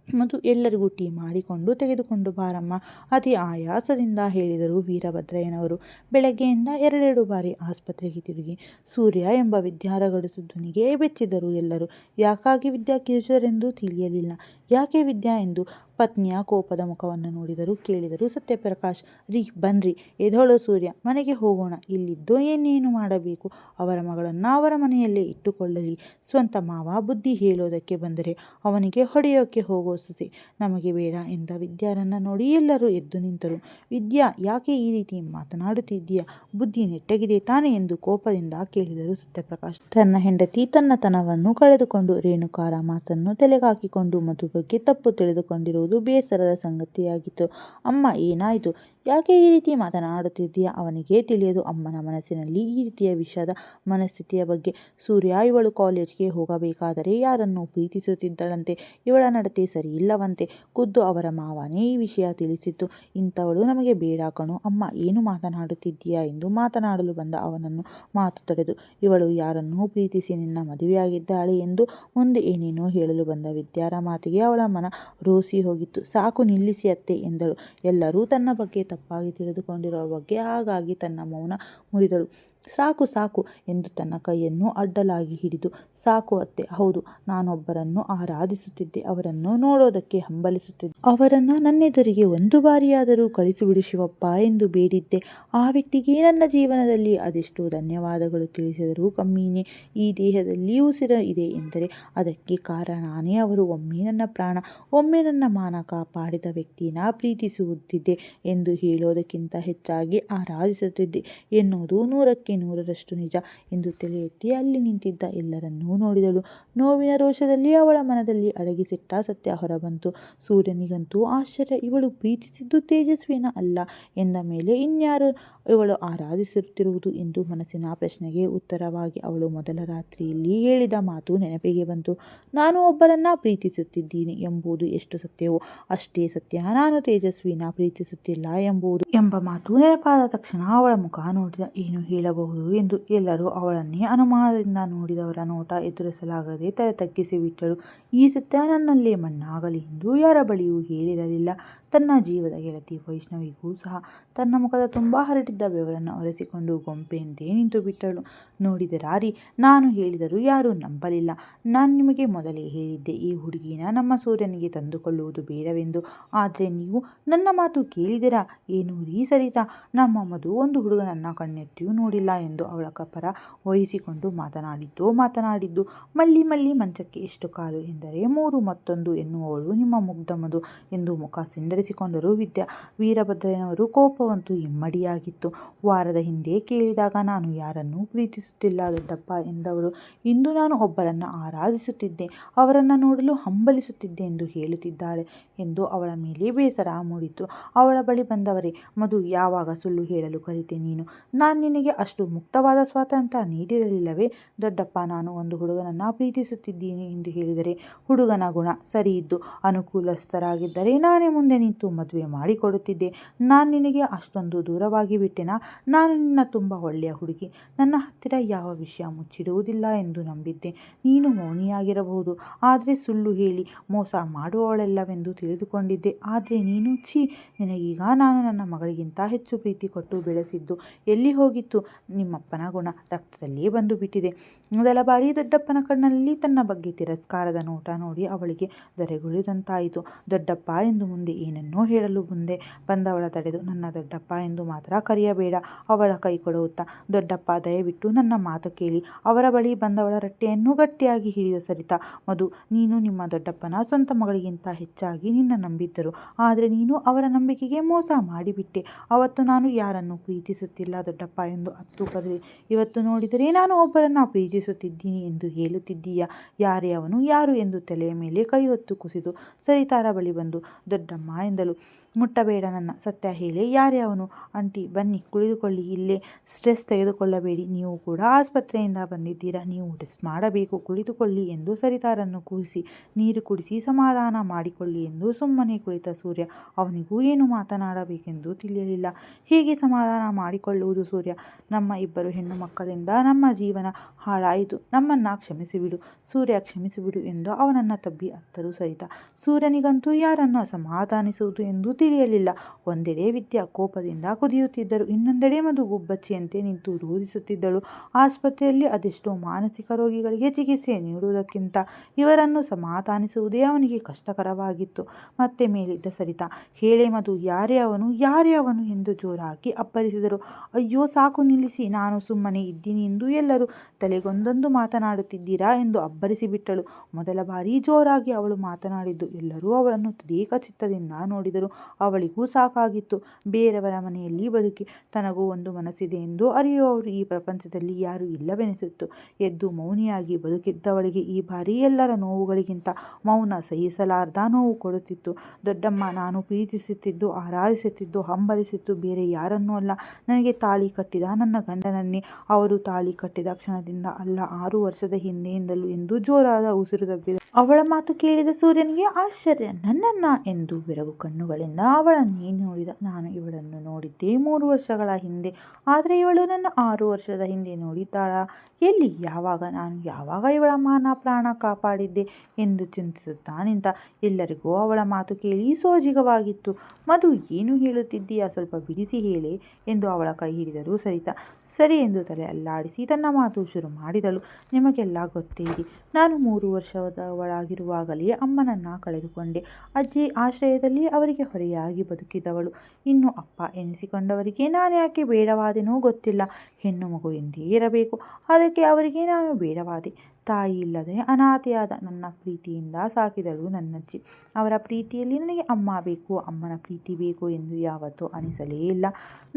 ಮಧು, ಎಲ್ಲರಿಗೂ ಟೀ ಮಾಡಿಕೊಂಡು ತೆಗೆದುಕೊಂಡು ಬಾರಮ್ಮ, ಅತಿ ಆಯಾಸದಿಂದ ಹೇಳಿದರು ವೀರಭದ್ರಯ್ಯನವರು. ಬೆಳಗ್ಗೆಯಿಂದ 2 ಬಾರಿ ಆಸ್ಪತ್ರೆಗೆ ತಿರುಗಿ ಸೂರ್ಯ ಎಂಬ ವಿದ್ಯಾರಗಡಿಸು ಧ್ವನಿಗೆ ಬೆಚ್ಚಿದರು ಎಲ್ಲರೂ. ಯಾಕಾಗಿ ವಿದ್ಯಾ ಕಿರುಚರೆಂದು ತಿಳಿಯಲಿಲ್ಲ. ಯಾಕೆ ವಿದ್ಯಾ ಎಂದು ಪತ್ನಿಯ ಕೋಪದ ಮುಖವನ್ನು ನೋಡಿದರು. ಕೇಳಿದರು ಸತ್ಯಪ್ರಕಾಶ್. ರೀ ಬನ್ರಿ, ಎದೋಳು ಸೂರ್ಯ, ಮನೆಗೆ ಹೋಗೋಣ. ಇಲ್ಲಿದ್ದು ಏನೇನು ಮಾಡಬೇಕು? ಅವರ ಮಗಳನ್ನು ಅವರ ಮನೆಯಲ್ಲೇ ಇಟ್ಟುಕೊಳ್ಳಲಿ. ಸ್ವಂತ ಮಾವ ಬುದ್ಧಿ ಹೇಳೋದಕ್ಕೆ ಬಂದರೆ ಅವನಿಗೆ ಹೊಡೆಯೋಕ್ಕೆ ಹೋಗೋ ಸೊಸೆ ನಮಗೆ ಬೇಡ ಎಂದ ವಿದ್ಯಾರನ್ನು ನೋಡಿ ಎಲ್ಲರೂ ಎದ್ದು ನಿಂತರು. ವಿದ್ಯಾ, ಯಾಕೆ ಈ ರೀತಿ ಮಾತನಾಡುತ್ತಿದ್ದೀಯಾ? ಬುದ್ಧಿ ನೆಟ್ಟಗಿದೆ ತಾನೆ ಎಂದು ಕೋಪದಿಂದ ಕೇಳಿದರು ಸತ್ಯಪ್ರಕಾಶ್. ತನ್ನ ಹೆಂಡತಿ ತನ್ನತನವನ್ನು ಕಳೆದುಕೊಂಡು ರೇಣುಕಾರ ಮಾತನ್ನು ತಲೆಗಾಕಿಕೊಂಡು ಮಧು ಬಗ್ಗೆ ತಪ್ಪು ತಿಳಿದುಕೊಂಡಿರುವುದು ಬೇಸರದ ಸಂಗತಿಯಾಗಿತ್ತು. ಅಮ್ಮ, ಏನಾಯಿತು? ಯಾಕೆ ಈ ರೀತಿ ಮಾತನಾಡುತ್ತಿದ್ದೀಯಾ? ಅವನಿಗೆ ತಿಳಿಯದು ಅಮ್ಮನ ಮನಸ್ಸಿನಲ್ಲಿ ಈ ರೀತಿಯ ವಿಷದ ಮನಸ್ಥಿತಿಯ ಬಗ್ಗೆ. ಸೂರ್ಯ ಇವಳು ಕಾಲೇಜ್ಗೆ ಹೋಗಬೇಕಾದರೆ ಯಾರನ್ನು ಪ್ರೀತಿಸುತ್ತಿದ್ದಳಂತೆ. ಇವಳ ನಡತೆ ಸರಿಯಿಲ್ಲವಂತೆ. ಖುದ್ದು ಅವರ ಮಾವನೇ ಈ ವಿಷಯ ತಿಳಿಸಿತ್ತು. ಇಂಥವಳು ನಮಗೆ ಬೇಡ ಕಣೋ. ಅಮ್ಮ, ಏನು ಮಾತನಾಡುತ್ತಿದ್ದೀಯಾ ಎಂದು ಮಾತನಾಡಲು ಬಂದ ಅವನನ್ನು ಮಾತು ತಡೆದು, ಇವಳು ಯಾರನ್ನೂ ಪ್ರೀತಿಸಿ ನಿನ್ನ ಮದುವೆಯಾಗಿದ್ದಾಳೆ ಎಂದು ಮುಂದೆ ಏನೇನೋ ಹೇಳಲು ಬಂದ ವಿದ್ಯಾರ ಮಾತಿಗೆ ಅವಳ ಮನ ರೋಸಿ ಹೋಗಿತ್ತು. ಸಾಕು ನಿಲ್ಲಿಸಿ ಅತ್ತೆ ಎಂದಳು. ಎಲ್ಲರೂ ತನ್ನ ಬಗ್ಗೆ ತಪ್ಪಾಗಿ ತಿಳಿದುಕೊಂಡಿರುವ ಬಗ್ಗೆ ಹಾಗಾಗಿ ತನ್ನ ಮೌನ ಮುರಿದಳು. ಸಾಕು ಸಾಕು ಎಂದು ತನ್ನ ಕೈಯನ್ನು ಅಡ್ಡಲಾಗಿ ಹಿಡಿದು, ಸಾಕು ಅತ್ತೆ, ಹೌದು, ನಾನೊಬ್ಬರನ್ನು ಆರಾಧಿಸುತ್ತಿದ್ದೆ, ಅವರನ್ನು ನೋಡೋದಕ್ಕೆ ಹಂಬಲಿಸುತ್ತಿದ್ದೆ. ಅವರನ್ನು ನನ್ನೆದುರಿಗೆ 1 ಬಾರಿಯಾದರೂ ಕಳಿಸಿಬಿಡು ಶಿವಪ್ಪ ಎಂದು ಬೇಡಿದ್ದೆ. ಆ ವ್ಯಕ್ತಿಗೆ ನನ್ನ ಜೀವನದಲ್ಲಿ ಅದೆಷ್ಟೋ ಧನ್ಯವಾದಗಳು ತಿಳಿಸಿದರೂ ಕಮ್ಮಿನೇ. ಈ ದೇಹದಲ್ಲಿ ಉಸಿರು ಇದೆ ಎಂದರೆ ಅದಕ್ಕೆ ಕಾರಣ ನಾನೇ. ಅವರು ಒಮ್ಮೆ ನನ್ನ ಪ್ರಾಣ, ಒಮ್ಮೆ ನನ್ನ ಮಾನ ಕಾಪಾಡಿದ ವ್ಯಕ್ತಿನ ಪ್ರೀತಿಸುತ್ತಿದ್ದೆ ಎಂದು ಹೇಳೋದಕ್ಕಿಂತ ಹೆಚ್ಚಾಗಿ ಆರಾಧಿಸುತ್ತಿದ್ದೆ ಎನ್ನುವುದು 100ಕ್ಕೆ 100ರಷ್ಟು ನಿಜ ಎಂದು ತಲೆ ಎತ್ತಿ ಅಲ್ಲಿ ನಿಂತಿದ್ದ ಎಲ್ಲರನ್ನೂ ನೋಡಿದಳು. ನೋವಿನ ರೋಷದಲ್ಲಿ ಅವಳ ಮನದಲ್ಲಿ ಅಡಗಿಸಿಟ್ಟ ಸತ್ಯ ಹೊರಬಂತು. ಸೂರ್ಯನಿಗಂತೂ ಆಶ್ಚರ್ಯ. ಇವಳು ಪ್ರೀತಿಸಿದ್ದು ತೇಜಸ್ವಿನ ಅಲ್ಲ ಎಂದ ಮೇಲೆ ಇನ್ಯಾರು ಇವಳು ಆರಾಧಿಸುತ್ತಿರುವುದು ಎಂದು ಮನಸ್ಸಿನ ಪ್ರಶ್ನೆಗೆ ಉತ್ತರವಾಗಿ ಅವಳು ಮೊದಲ ರಾತ್ರಿಯಲ್ಲಿ ಹೇಳಿದ ಮಾತು ನೆನಪಿಗೆ ಬಂತು. ನಾನು ಒಬ್ಬರನ್ನ ಪ್ರೀತಿಸುತ್ತಿದ್ದೀನಿ ಎಂಬುದು ಎಷ್ಟು ಸತ್ಯವೋ ಅಷ್ಟೇ ಸತ್ಯ ನಾನು ತೇಜಸ್ವಿನ ಪ್ರೀತಿಸುತ್ತಿಲ್ಲ ಎಂಬ ಮಾತು ನೆನಪಾದ ತಕ್ಷಣ ಅವಳ ಮುಖ ನೋಡಿದ. ಏನು ಹೇಳಬಹುದು ಎಂದು ಎಲ್ಲರೂ ಅವಳನ್ನೇ ಅನುಮಾನದಿಂದ ನೋಡಿದವರ ನೋಟ ಎದುರಿಸಲಾಗದೆ ತಲೆ ತಗ್ಗಿಸಿ ಬಿಟ್ಟಳು. ಈ ಸತ್ಯ ನನ್ನಲ್ಲೇ ಮಣ್ಣಾಗಲಿ ಎಂದು ಯಾರ ಬಳಿಯೂ ಹೇಳಿರಲಿಲ್ಲ. ತನ್ನ ಜೀವದ ಗೆಳತಿ ವೈಷ್ಣವಿಗೂ ಸಹ. ತನ್ನ ಮುಖದ ತುಂಬ ಹರಡಿದ್ದ ಬೆವರನ್ನು ಒರೆಸಿಕೊಂಡು ಗೊಂಪೆಯಂತೆ ನಿಂತು ಬಿಟ್ಟಳು. ನೋಡಿದರಾರಿ, ನಾನು ಹೇಳಿದರೂ ಯಾರೂ ನಂಬಲಿಲ್ಲ. ನಾನು ನಿಮಗೆ ಮೊದಲೇ ಹೇಳಿದ್ದೆ ಈ ಹುಡುಗಿನ ನಮ್ಮ ಸೂರ್ಯನಿಗೆ ತಂದುಕೊಳ್ಳುವುದು ಬೇಡವೆಂದು. ಆದರೆ ನೀವು ನನ್ನ ಮಾತು ಕೇಳಿದಿರಾ? ಏನು ರೀ ಸರಿತಾ, ನಮ್ಮ ಮಧು ಒಂದು ಹುಡುಗನನ್ನ ಕಣ್ಣೆತ್ತಿಯೂ ನೋಡಿಲ್ಲ ಎಂದು ಅವಳ ಪರ ವಹಿಸಿಕೊಂಡು ಮಾತನಾಡಿದ್ದು ಮಳ್ಳಿ ಮಂಚಕ್ಕೆ ಎಷ್ಟು ಕಾಲು ಎಂದರೆ 3 ಮತ್ತೊಂದು ಎನ್ನುವವಳು ನಿಮ್ಮ ಮುಗ್ಧ ಮಧು ಎಂದು ಮುಖ ಸಿಂಡರಿಸಿಕೊಂಡು ತತ್ತರಿಸಿಕೊಂಡರು ವಿದ್ಯಾ. ವೀರಭದ್ರಯ್ಯನವರು ಕೋಪವಂತೂ ಇಮ್ಮಡಿಯಾಗಿತ್ತು. ವಾರದ ಹಿಂದೆ ಕೇಳಿದಾಗ ನಾನು ಯಾರನ್ನೂ ಪ್ರೀತಿಸುತ್ತಿಲ್ಲ ದೊಡ್ಡಪ್ಪ ಎಂದವಳು ಇಂದು ನಾನು ಒಬ್ಬರನ್ನು ಆರಾಧಿಸುತ್ತಿದ್ದೆ, ಅವರನ್ನು ನೋಡಲು ಹಂಬಲಿಸುತ್ತಿದ್ದೆ ಎಂದು ಹೇಳುತ್ತಿದ್ದಾಳೆ ಎಂದು ಅವಳ ಮೇಲೆ ಬೇಸರ ಮೂಡಿತು. ಅವಳ ಬಳಿ ಬಂದವರೇ, ಮಧು, ಯಾವಾಗ ಸುಳ್ಳು ಹೇಳಲು ಕಲಿತೆ ನೀನು? ನಾನು ನಿನಗೆ ಅಷ್ಟು ಮುಕ್ತವಾದ ಸ್ವಾತಂತ್ರ್ಯ ನೀಡಿರಲಿಲ್ಲವೇ? ದೊಡ್ಡಪ್ಪ, ನಾನು ಒಂದು ಹುಡುಗನನ್ನು ಪ್ರೀತಿಸುತ್ತಿದ್ದೀನಿ ಎಂದು ಹೇಳಿದರೆ ಹುಡುಗನ ಗುಣ ಸರಿ ಇದ್ದು ಅನುಕೂಲಸ್ಥರಾಗಿದ್ದರೆ ನಾನೇ ಮುಂದೆ ನಿಂತು ಮದುವೆ ಮಾಡಿಕೊಡುತ್ತಿದ್ದೆ. ನಾನು ನಿನಗೆ ಅಷ್ಟೊಂದು ದೂರವಾಗಿ ಬಿಟ್ಟೆನಾ? ನಾನು ನಿನ್ನ ತುಂಬ ಒಳ್ಳೆಯ ಹುಡುಗಿ, ನನ್ನ ಹತ್ತಿರ ಯಾವ ವಿಷಯ ಮುಚ್ಚಿಡುವುದಿಲ್ಲ ಎಂದು ನಂಬಿದ್ದೆ. ನೀನು ಮೌನಿಯಾಗಿರಬಹುದು, ಆದರೆ ಸುಳ್ಳು ಹೇಳಿ ಮೋಸ ಮಾಡುವವಳೆಲ್ಲವೆಂದು ತಿಳಿದುಕೊಂಡಿದ್ದೆ. ಆದರೆ ನೀನು ಛೀ, ನಿನಗೀಗ ನಾನು ನನ್ನ ಮಗಳಿಗಿಂತ ಹೆಚ್ಚು ಪ್ರೀತಿ ಕೊಟ್ಟು ಬೆಳೆಸಿದ್ದು ಎಲ್ಲಿ ಹೋಗಿತ್ತು? ನಿಮ್ಮಪ್ಪನ ಗುಣ ರಕ್ತದಲ್ಲೇ ಬಂದು ಬಿಟ್ಟಿದೆ. ಮೊದಲ ಬಾರಿ ದೊಡ್ಡಪ್ಪನ ಕಣ್ಣಲ್ಲಿ ತನ್ನ ಬಗ್ಗೆ ತಿರಸ್ಕಾರದ ನೋಟ ನೋಡಿ ಅವಳಿಗೆ ದೊರೆಗುಳಿದಂತಾಯಿತು. ದೊಡ್ಡಪ್ಪ ಎಂದು ಮುಂದೆ ಏನನ್ನೋ ಹೇಳಲು ಮುಂದೆ ಬಂದವಳ ತಡೆದು, ನನ್ನ ದೊಡ್ಡಪ್ಪ ಎಂದು ಮಾತ್ರ ಕರೆಯಬೇಡ, ಅವಳ ಕೈ ಕೊಡುತ್ತಾ. ದೊಡ್ಡಪ್ಪ, ದಯವಿಟ್ಟು ನನ್ನ ಮಾತು ಕೇಳಿ. ಅವರ ಬಳಿ ಬಂದವಳ ರಟ್ಟೆಯನ್ನು ಗಟ್ಟಿಯಾಗಿ ಹಿಡಿದ ಸರಿತಾ. ಮಧು, ನೀನು ನಿಮ್ಮ ದೊಡ್ಡಪ್ಪನ ಸ್ವಂತ ಮಗಳಿಗಿಂತ ಹೆಚ್ಚಾಗಿ ನಿನ್ನ ನಂಬಿದ್ದರು, ಆದರೆ ನೀನು ಅವರ ನಂಬಿಕೆಗೆ ಮೋಸ ಮಾಡಿಬಿಟ್ಟೆ. ಅವತ್ತು ನಾನು ಯಾರನ್ನು ಪ್ರೀತಿಸುತ್ತಿಲ್ಲ ದೊಡ್ಡಪ್ಪ ಎಂದು ಹತ್ತು ಕರೆದೆ. ಇವತ್ತು ನೋಡಿದರೆ ನಾನು ಒಬ್ಬರನ್ನು ಪ್ರೀತಿಸುತ್ತಿದ್ದೀನಿ ಎಂದು ಹೇಳುತ್ತಿದ್ದೀಯಾ? ಯಾರೇ ಅವನು? ಯಾರು ಎಂದು ತಲೆಯ ಮೇಲೆ ಕೈ ಹೊತ್ತು ಕುಸಿದು ಸರಿತಾರ ಬಳಿ ಬಂದು ದೊಡ್ಡಮ್ಮ ಎಂದಳು. ಮುಟ್ಟಬೇಡ ನನ್ನ, ಸತ್ಯ ಹೇಳಿ, ಯಾರೇ ಅವನು? ಆಂಟಿ, ಬನ್ನಿ ಕುಳಿತುಕೊಳ್ಳಿ, ಇಲ್ಲೇ ಸ್ಟ್ರೆಸ್ ತೆಗೆದುಕೊಳ್ಳಬೇಡಿ, ನೀವು ಕೂಡ ಆಸ್ಪತ್ರೆಯಿಂದ ಬಂದಿದ್ದೀರಾ, ನೀವು ರೆಸ್ಟ್ ಮಾಡಬೇಕು, ಕುಳಿತುಕೊಳ್ಳಿ ಎಂದು ಸರಿತಾರನ್ನು ಕೂರಿಸಿ ನೀರು ಕುಡಿಸಿ ಸಮಾಧಾನ ಮಾಡಿಕೊಳ್ಳಿ ಎಂದು ಸುಮ್ಮನೆ ಕುಳಿತ ಸೂರ್ಯ ಅವನಿಗೂ ಏನು ಮಾತನಾಡಬೇಕೆಂದು ತಿಳಿಯಲಿಲ್ಲ. ಹೇಗೆ ಸಮಾಧಾನ ಮಾಡಿಕೊಳ್ಳುವುದು ಸೂರ್ಯ? ನಮ್ಮ ಇಬ್ಬರು ಹೆಣ್ಣು ಮಕ್ಕಳಿಂದ ನಮ್ಮ ಜೀವನ ಹಾಳಾಯಿತು, ನಮ್ಮನ್ನು ಕ್ಷಮಿಸಿಬಿಡು ಸೂರ್ಯ, ಕ್ಷಮಿಸಿಬಿಡು ಎಂದು ಅವನನ್ನು ತಬ್ಬಿ ಅತ್ತರು ಸರಿತಾ. ಸೂರ್ಯನಿಗಂತೂ ಯಾರನ್ನು ಸಮಾಧಾನಿಸುವುದು ಎಂದು ತಿಳಿಯಲಿಲ್ಲ. ಒಂದೆಡೆ ವಿದ್ಯಾ ಕೋಪದಿಂದ ಕುದಿಯುತ್ತಿದ್ದರು, ಇನ್ನೊಂದೆಡೆ ಮಧು ಗುಬ್ಬಚ್ಚಿಯಂತೆ ನಿಂತು ರೋಧಿಸುತ್ತಿದ್ದಳು. ಆಸ್ಪತ್ರೆಯಲ್ಲಿ ಅದೆಷ್ಟೋ ಮಾನಸಿಕ ರೋಗಿಗಳಿಗೆ ಚಿಕಿತ್ಸೆ ನೀಡುವುದಕ್ಕಿಂತ ಇವರನ್ನು ಸಮಾಧಾನಿಸುವುದೇ ಅವನಿಗೆ ಕಷ್ಟಕರವಾಗಿತ್ತು. ಮತ್ತೆ ಮೇಲಿದ್ದ ಸರಿತಾ, ಹೇಳೆ ಮಧು, ಯಾರೇ ಅವನು? ಯಾರೇ ಅವನು ಎಂದು ಜೋರಾಗಿ ಅಬ್ಬರಿಸಿದರು. ಅಯ್ಯೋ ಸಾಕು ನಿಲ್ಲಿಸಿ, ನಾನು ಸುಮ್ಮನೆ ಇದ್ದೀನಿ ಎಂದು ಎಲ್ಲರೂ ತಲೆಗೊಂದೊಂದು ಮಾತನಾಡುತ್ತಿದ್ದೀರಾ ಎಂದು ಅಬ್ಬರಿಸಿಬಿಟ್ಟಳು. ಮೊದಲ ಬಾರಿ ಜೋರಾಗಿ ಅವಳು ಮಾತನಾಡಿದ್ದು. ಎಲ್ಲರೂ ಅವಳನ್ನು ತದೇಕ ಚಿತ್ತದಿಂದ ನೋಡಿದರು. ಅವಳಿಗೂ ಸಾಕಾಗಿತ್ತು. ಬೇರೆಯವರ ಮನೆಯಲ್ಲಿ ಬದುಕಿ ತನಗೂ ಒಂದು ಮನಸ್ಸಿದೆ ಎಂದು ಅರಿಯುವವರು ಈ ಪ್ರಪಂಚದಲ್ಲಿ ಯಾರೂ ಇಲ್ಲವೆನಿಸಿತ್ತು. ಎದ್ದು ಮೌನಿಯಾಗಿ ಬದುಕಿದ್ದವಳಿಗೆ ಈ ಬಾರಿ ಎಲ್ಲರ ನೋವುಗಳಿಗಿಂತ ಮೌನ ಸಹಿಸಲಾರ್ದ ನೋವು ಕೊಡುತ್ತಿತ್ತು. ದೊಡ್ಡಮ್ಮ, ನಾನು ಪ್ರೀತಿಸುತ್ತಿದ್ದು, ಆರಾಧಿಸುತ್ತಿದ್ದು, ಹಂಬಲಿಸಿದ್ದು ಬೇರೆ ಯಾರನ್ನೂ ಅಲ್ಲ, ನನಗೆ ತಾಳಿ ಕಟ್ಟಿದ ನನ್ನ ಗಂಡನನ್ನೇ. ಅವರು ತಾಳಿ ಕಟ್ಟಿದ ಕ್ಷಣದಿಂದ ಅಲ್ಲ, 6 ವರ್ಷದ ಹಿಂದೆಯಿಂದಲೂ ಎಂದು ಜೋರಾದ ಉಸಿರು ದಬ್ಬಿದ. ಅವಳ ಮಾತು ಕೇಳಿದ ಸೂರ್ಯನಿಗೆ ಆಶ್ಚರ್ಯ. ನನ್ನನ್ನ ಎಂದು ಬೆರಗು ಕಣ್ಣುಗಳಿಂದ ಅವಳನ್ನೇ ನೋಡಿದ. ನಾನು ಇವಳನ್ನು ನೋಡಿದ್ದೆ 3 ವರ್ಷಗಳ ಹಿಂದೆ, ಆದರೆ ಇವಳು ನನ್ನ 6 ವರ್ಷದ ಹಿಂದೆ ನೋಡಿದ್ದಾಳಾ? ಎಲ್ಲಿ? ಯಾವಾಗ? ನಾನು ಯಾವಾಗ ಇವಳ ಮಾನ ಪ್ರಾಣ ಕಾಪಾಡಿದ್ದೆ ಎಂದು ಚಿಂತಿಸುತ್ತಾ ನಿಂತ. ಎಲ್ಲರಿಗೂ ಅವಳ ಮಾತು ಕೇಳಿ ಸೋಜಿಗವಾಗಿತ್ತು. ಮಧು, ಏನು ಹೇಳುತ್ತಿದ್ದೀಯಾ? ಸ್ವಲ್ಪ ಬಿಡಿಸಿ ಹೇಳೆ ಎಂದು ಅವಳ ಕೈ ಹಿಡಿದರು ಸರಿತಾ. ಸರಿ ಎಂದು ತಲೆ ಅಲ್ಲಾಡಿಸಿ ತನ್ನ ಮಾತು ಶುರು ಮಾಡಿದಳು. ನಿಮಗೆಲ್ಲ ಗೊತ್ತೇ ಇದೆ, ನಾನು 3 ವರ್ಷದವಳಾಗಿರುವಾಗಲೇ ಅಮ್ಮನನ್ನು ಕಳೆದುಕೊಂಡೆ. ಅಜ್ಜಿ ಆಶ್ರಯದಲ್ಲಿ ಅವರಿಗೆ ಹೊರೆಯಾಗಿ ಬದುಕಿದವಳು. ಇನ್ನು ಅಪ್ಪ ಎನಿಸಿಕೊಂಡವರಿಗೆ ನಾನ್ಯಾಕೆ ಬೇಡವಾದೆನೋ ಗೊತ್ತಿಲ್ಲ. ಹೆಣ್ಣು ಮಗು ಎಂದೇ ಇರಬೇಕು, ಅದಕ್ಕೆ ಅವರಿಗೆ ನಾನು ಬೇಡವಾದೆ. ತಾಯಿ ಇಲ್ಲದೆ ಅನಾಥೆಯಾದ ನನ್ನ ಪ್ರೀತಿಯಿಂದ ಸಾಕಿದಳು ನನ್ನಜ್ಜಿ. ಅವರ ಪ್ರೀತಿಯಲ್ಲಿ ನನಗೆ ಅಮ್ಮ ಬೇಕು, ಅಮ್ಮನ ಪ್ರೀತಿ ಬೇಕು ಎಂದು ಯಾವತ್ತೂ ಅನಿಸಲೇ ಇಲ್ಲ.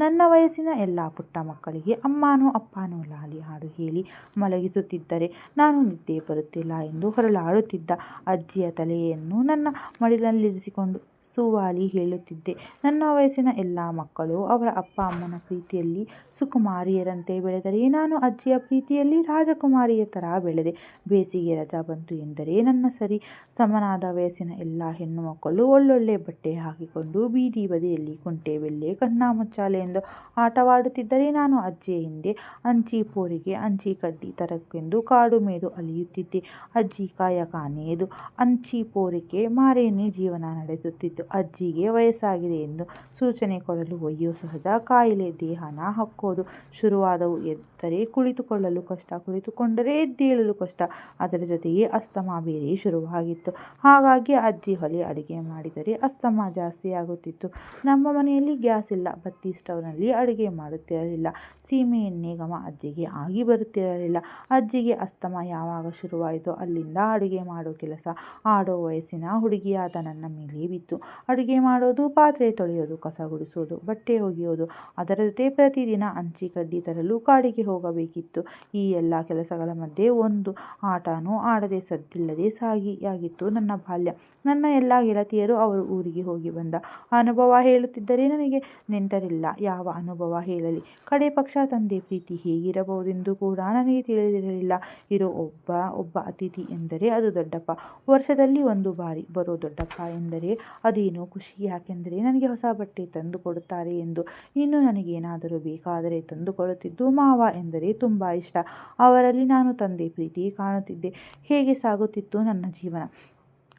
ನನ್ನ ವಯಸ್ಸಿನ ಎಲ್ಲ ಪುಟ್ಟ ಮಕ್ಕಳಿಗೆ ಅಮ್ಮನೋ ಅಪ್ಪನೋ ಲಾಲಿ ಹಾಡು ಹೇಳಿ ಮಲಗಿಸುತ್ತಿದ್ದರೆ ನಾನು ನಿದ್ದೆ ಬರುತ್ತಿಲ್ಲ ಎಂದು ಹೊರಳಾಡುತ್ತಿದ್ದ ಅಜ್ಜಿಯ ತಲೆಯನ್ನು ನನ್ನ ಮಡಿಲಲ್ಲಿರಿಸಿಕೊಂಡು ಸುವಾಲಿ ಹೇಳುತ್ತಿದ್ದೆ. ನನ್ನ ವಯಸ್ಸಿನ ಎಲ್ಲ ಮಕ್ಕಳು ಅವರ ಅಪ್ಪ ಅಮ್ಮನ ಪ್ರೀತಿಯಲ್ಲಿ ಸುಕುಮಾರಿಯರಂತೆ ಬೆಳೆದರೆ ನಾನು ಅಜ್ಜಿಯ ಪ್ರೀತಿಯಲ್ಲಿ ರಾಜಕುಮಾರಿಯ ಥರ ಬೆಳೆದೆ. ಬೇಸಿಗೆ ರಜಾ ಬಂತು ಎಂದರೆ ನನ್ನ ಸರಿ ಸಮನಾದ ವಯಸ್ಸಿನ ಎಲ್ಲ ಹೆಣ್ಣು ಮಕ್ಕಳು ಒಳ್ಳೊಳ್ಳೆ ಬಟ್ಟೆ ಹಾಕಿಕೊಂಡು ಬೀದಿ ಬದಿಯಲ್ಲಿ ಕುಂಟೆ ಬೆಲ್ಲೆ ಕಣ್ಣಾ ಮುಚ್ಚಾಲೆ ಎಂದು ಆಟವಾಡುತ್ತಿದ್ದರೆ ನಾನು ಅಜ್ಜಿಯ ಹಿಂದೆ ಅಂಚಿ ಪೋರಿಗೆ ಅಂಚಿ ಕಡ್ಡಿ ತರಕ್ಕೆಂದು ಕಾಡು ಮೇಡು ಅಲಿಯುತ್ತಿದ್ದೆ. ಅಜ್ಜಿ ಕಾಯಕಾನೆಯದು ಅಂಚಿ ಪೋರಿಕೆ ಮಾರೇನೆ ಜೀವನ ನಡೆಸುತ್ತಿದ್ದು. ಅಜ್ಜಿಗೆ ವಯಸ್ಸಾಗಿದೆ ಎಂದು ಸೂಚನೆ ಕೊಡಲು ಒಯ್ಯೋ ಸಹಜ ಕಾಯಿಲೆ ದೇಹನ ಹಕ್ಕೋದು ಶುರುವಾದವು. ಎದ್ದರೆ ಕುಳಿತುಕೊಳ್ಳಲು ಕಷ್ಟ, ಕುಳಿತುಕೊಂಡರೆ ಎದ್ದೇಳಲು ಕಷ್ಟ, ಅದರ ಜೊತೆಗೆ ಅಸ್ತಮ ಬೇರೆ ಶುರುವಾಗಿತ್ತು. ಹಾಗಾಗಿ ಅಜ್ಜಿ ಹೊಲೆ ಅಡುಗೆ ಮಾಡಿದರೆ ಅಸ್ತಮ ಜಾಸ್ತಿ ಆಗುತ್ತಿತ್ತು. ನಮ್ಮ ಮನೆಯಲ್ಲಿ ಗ್ಯಾಸ್ ಇಲ್ಲ, ಬತ್ತಿ ಸ್ಟವ್ನಲ್ಲಿ ಅಡುಗೆ ಮಾಡುತ್ತಿರಲಿಲ್ಲ. ಸೀಮೆ ಎಣ್ಣೆ ಘಮ ಅಜ್ಜಿಗೆ ಆಗಿ ಬರುತ್ತಿರಲಿಲ್ಲ. ಅಜ್ಜಿಗೆ ಅಸ್ತಮ ಯಾವಾಗ ಶುರುವಾಯಿತೋ ಅಲ್ಲಿಂದ ಅಡುಗೆ ಮಾಡೋ ಕೆಲಸ ಆಡೋ ವಯಸ್ಸಿನ ಹುಡುಗಿಯಾದ ನನ್ನ ಮೇಲೆ ಬಿತ್ತು. ಅಡುಗೆ ಮಾಡೋದು, ಪಾತ್ರೆ ತೊಳೆಯೋದು, ಕಸ ಗುಡಿಸೋದು, ಬಟ್ಟೆ ಒಗೆಯೋದು, ಅದರ ಜೊತೆ ಪ್ರತಿದಿನ ಹಂಚಿ ಕಡ್ಡಿ ತರಲು ಕಾಡಿಗೆ ಹೋಗಬೇಕಿತ್ತು. ಈ ಎಲ್ಲ ಕೆಲಸಗಳ ಮಧ್ಯೆ ಒಂದು ಆಟನೂ ಆಡದೆ ಸದ್ದಿಲ್ಲದೆ ಸಾಗಿಯಾಗಿತ್ತು ನನ್ನ ಬಾಲ್ಯ. ನನ್ನ ಎಲ್ಲ ಗೆಳತಿಯರು ಅವರು ಊರಿಗೆ ಹೋಗಿ ಬಂದ ಅನುಭವ ಹೇಳುತ್ತಿದ್ದರೆ ನನಗೆ ನೆಂಟರಿಲ್ಲ. ಯಾವ ಅನುಭವ ಹೇಳಲಿ? ಕಡೆ ಪಕ್ಷ ತಂದೆ ಪ್ರೀತಿ ಹೇಗಿರಬಹುದೆಂದು ಕೂಡ ನನಗೆ ತಿಳಿದಿರಲಿಲ್ಲ. ಇರೋ ಒಬ್ಬ ಅತಿಥಿ ಎಂದರೆ ಅದು ದೊಡ್ಡಪ್ಪ. ವರ್ಷದಲ್ಲಿ ಒಂದು ಬಾರಿ ಬರೋ ದೊಡ್ಡಪ್ಪ ಎಂದರೆ ಅದೇನೋ ಖುಷಿ. ಯಾಕೆಂದರೆ ನನಗೆ ಹೊಸ ಬಟ್ಟೆ ತಂದು ಕೊಡುತ್ತಾರೆ ಎಂದು. ಇನ್ನು ನನಗೇನಾದರೂ ಬೇಕಾದರೆ ತಂದು ಕೊಡುತ್ತಿದ್ದು ಮಾವ ಎಂದರೆ ತುಂಬ ಇಷ್ಟ. ಅವರಲ್ಲಿ ನಾನು ತಂದೆ ಪ್ರೀತಿ ಕಾಣುತ್ತಿದ್ದೆ. ಹೇಗೆ ಸಾಗುತ್ತಿತ್ತು ನನ್ನ ಜೀವನ?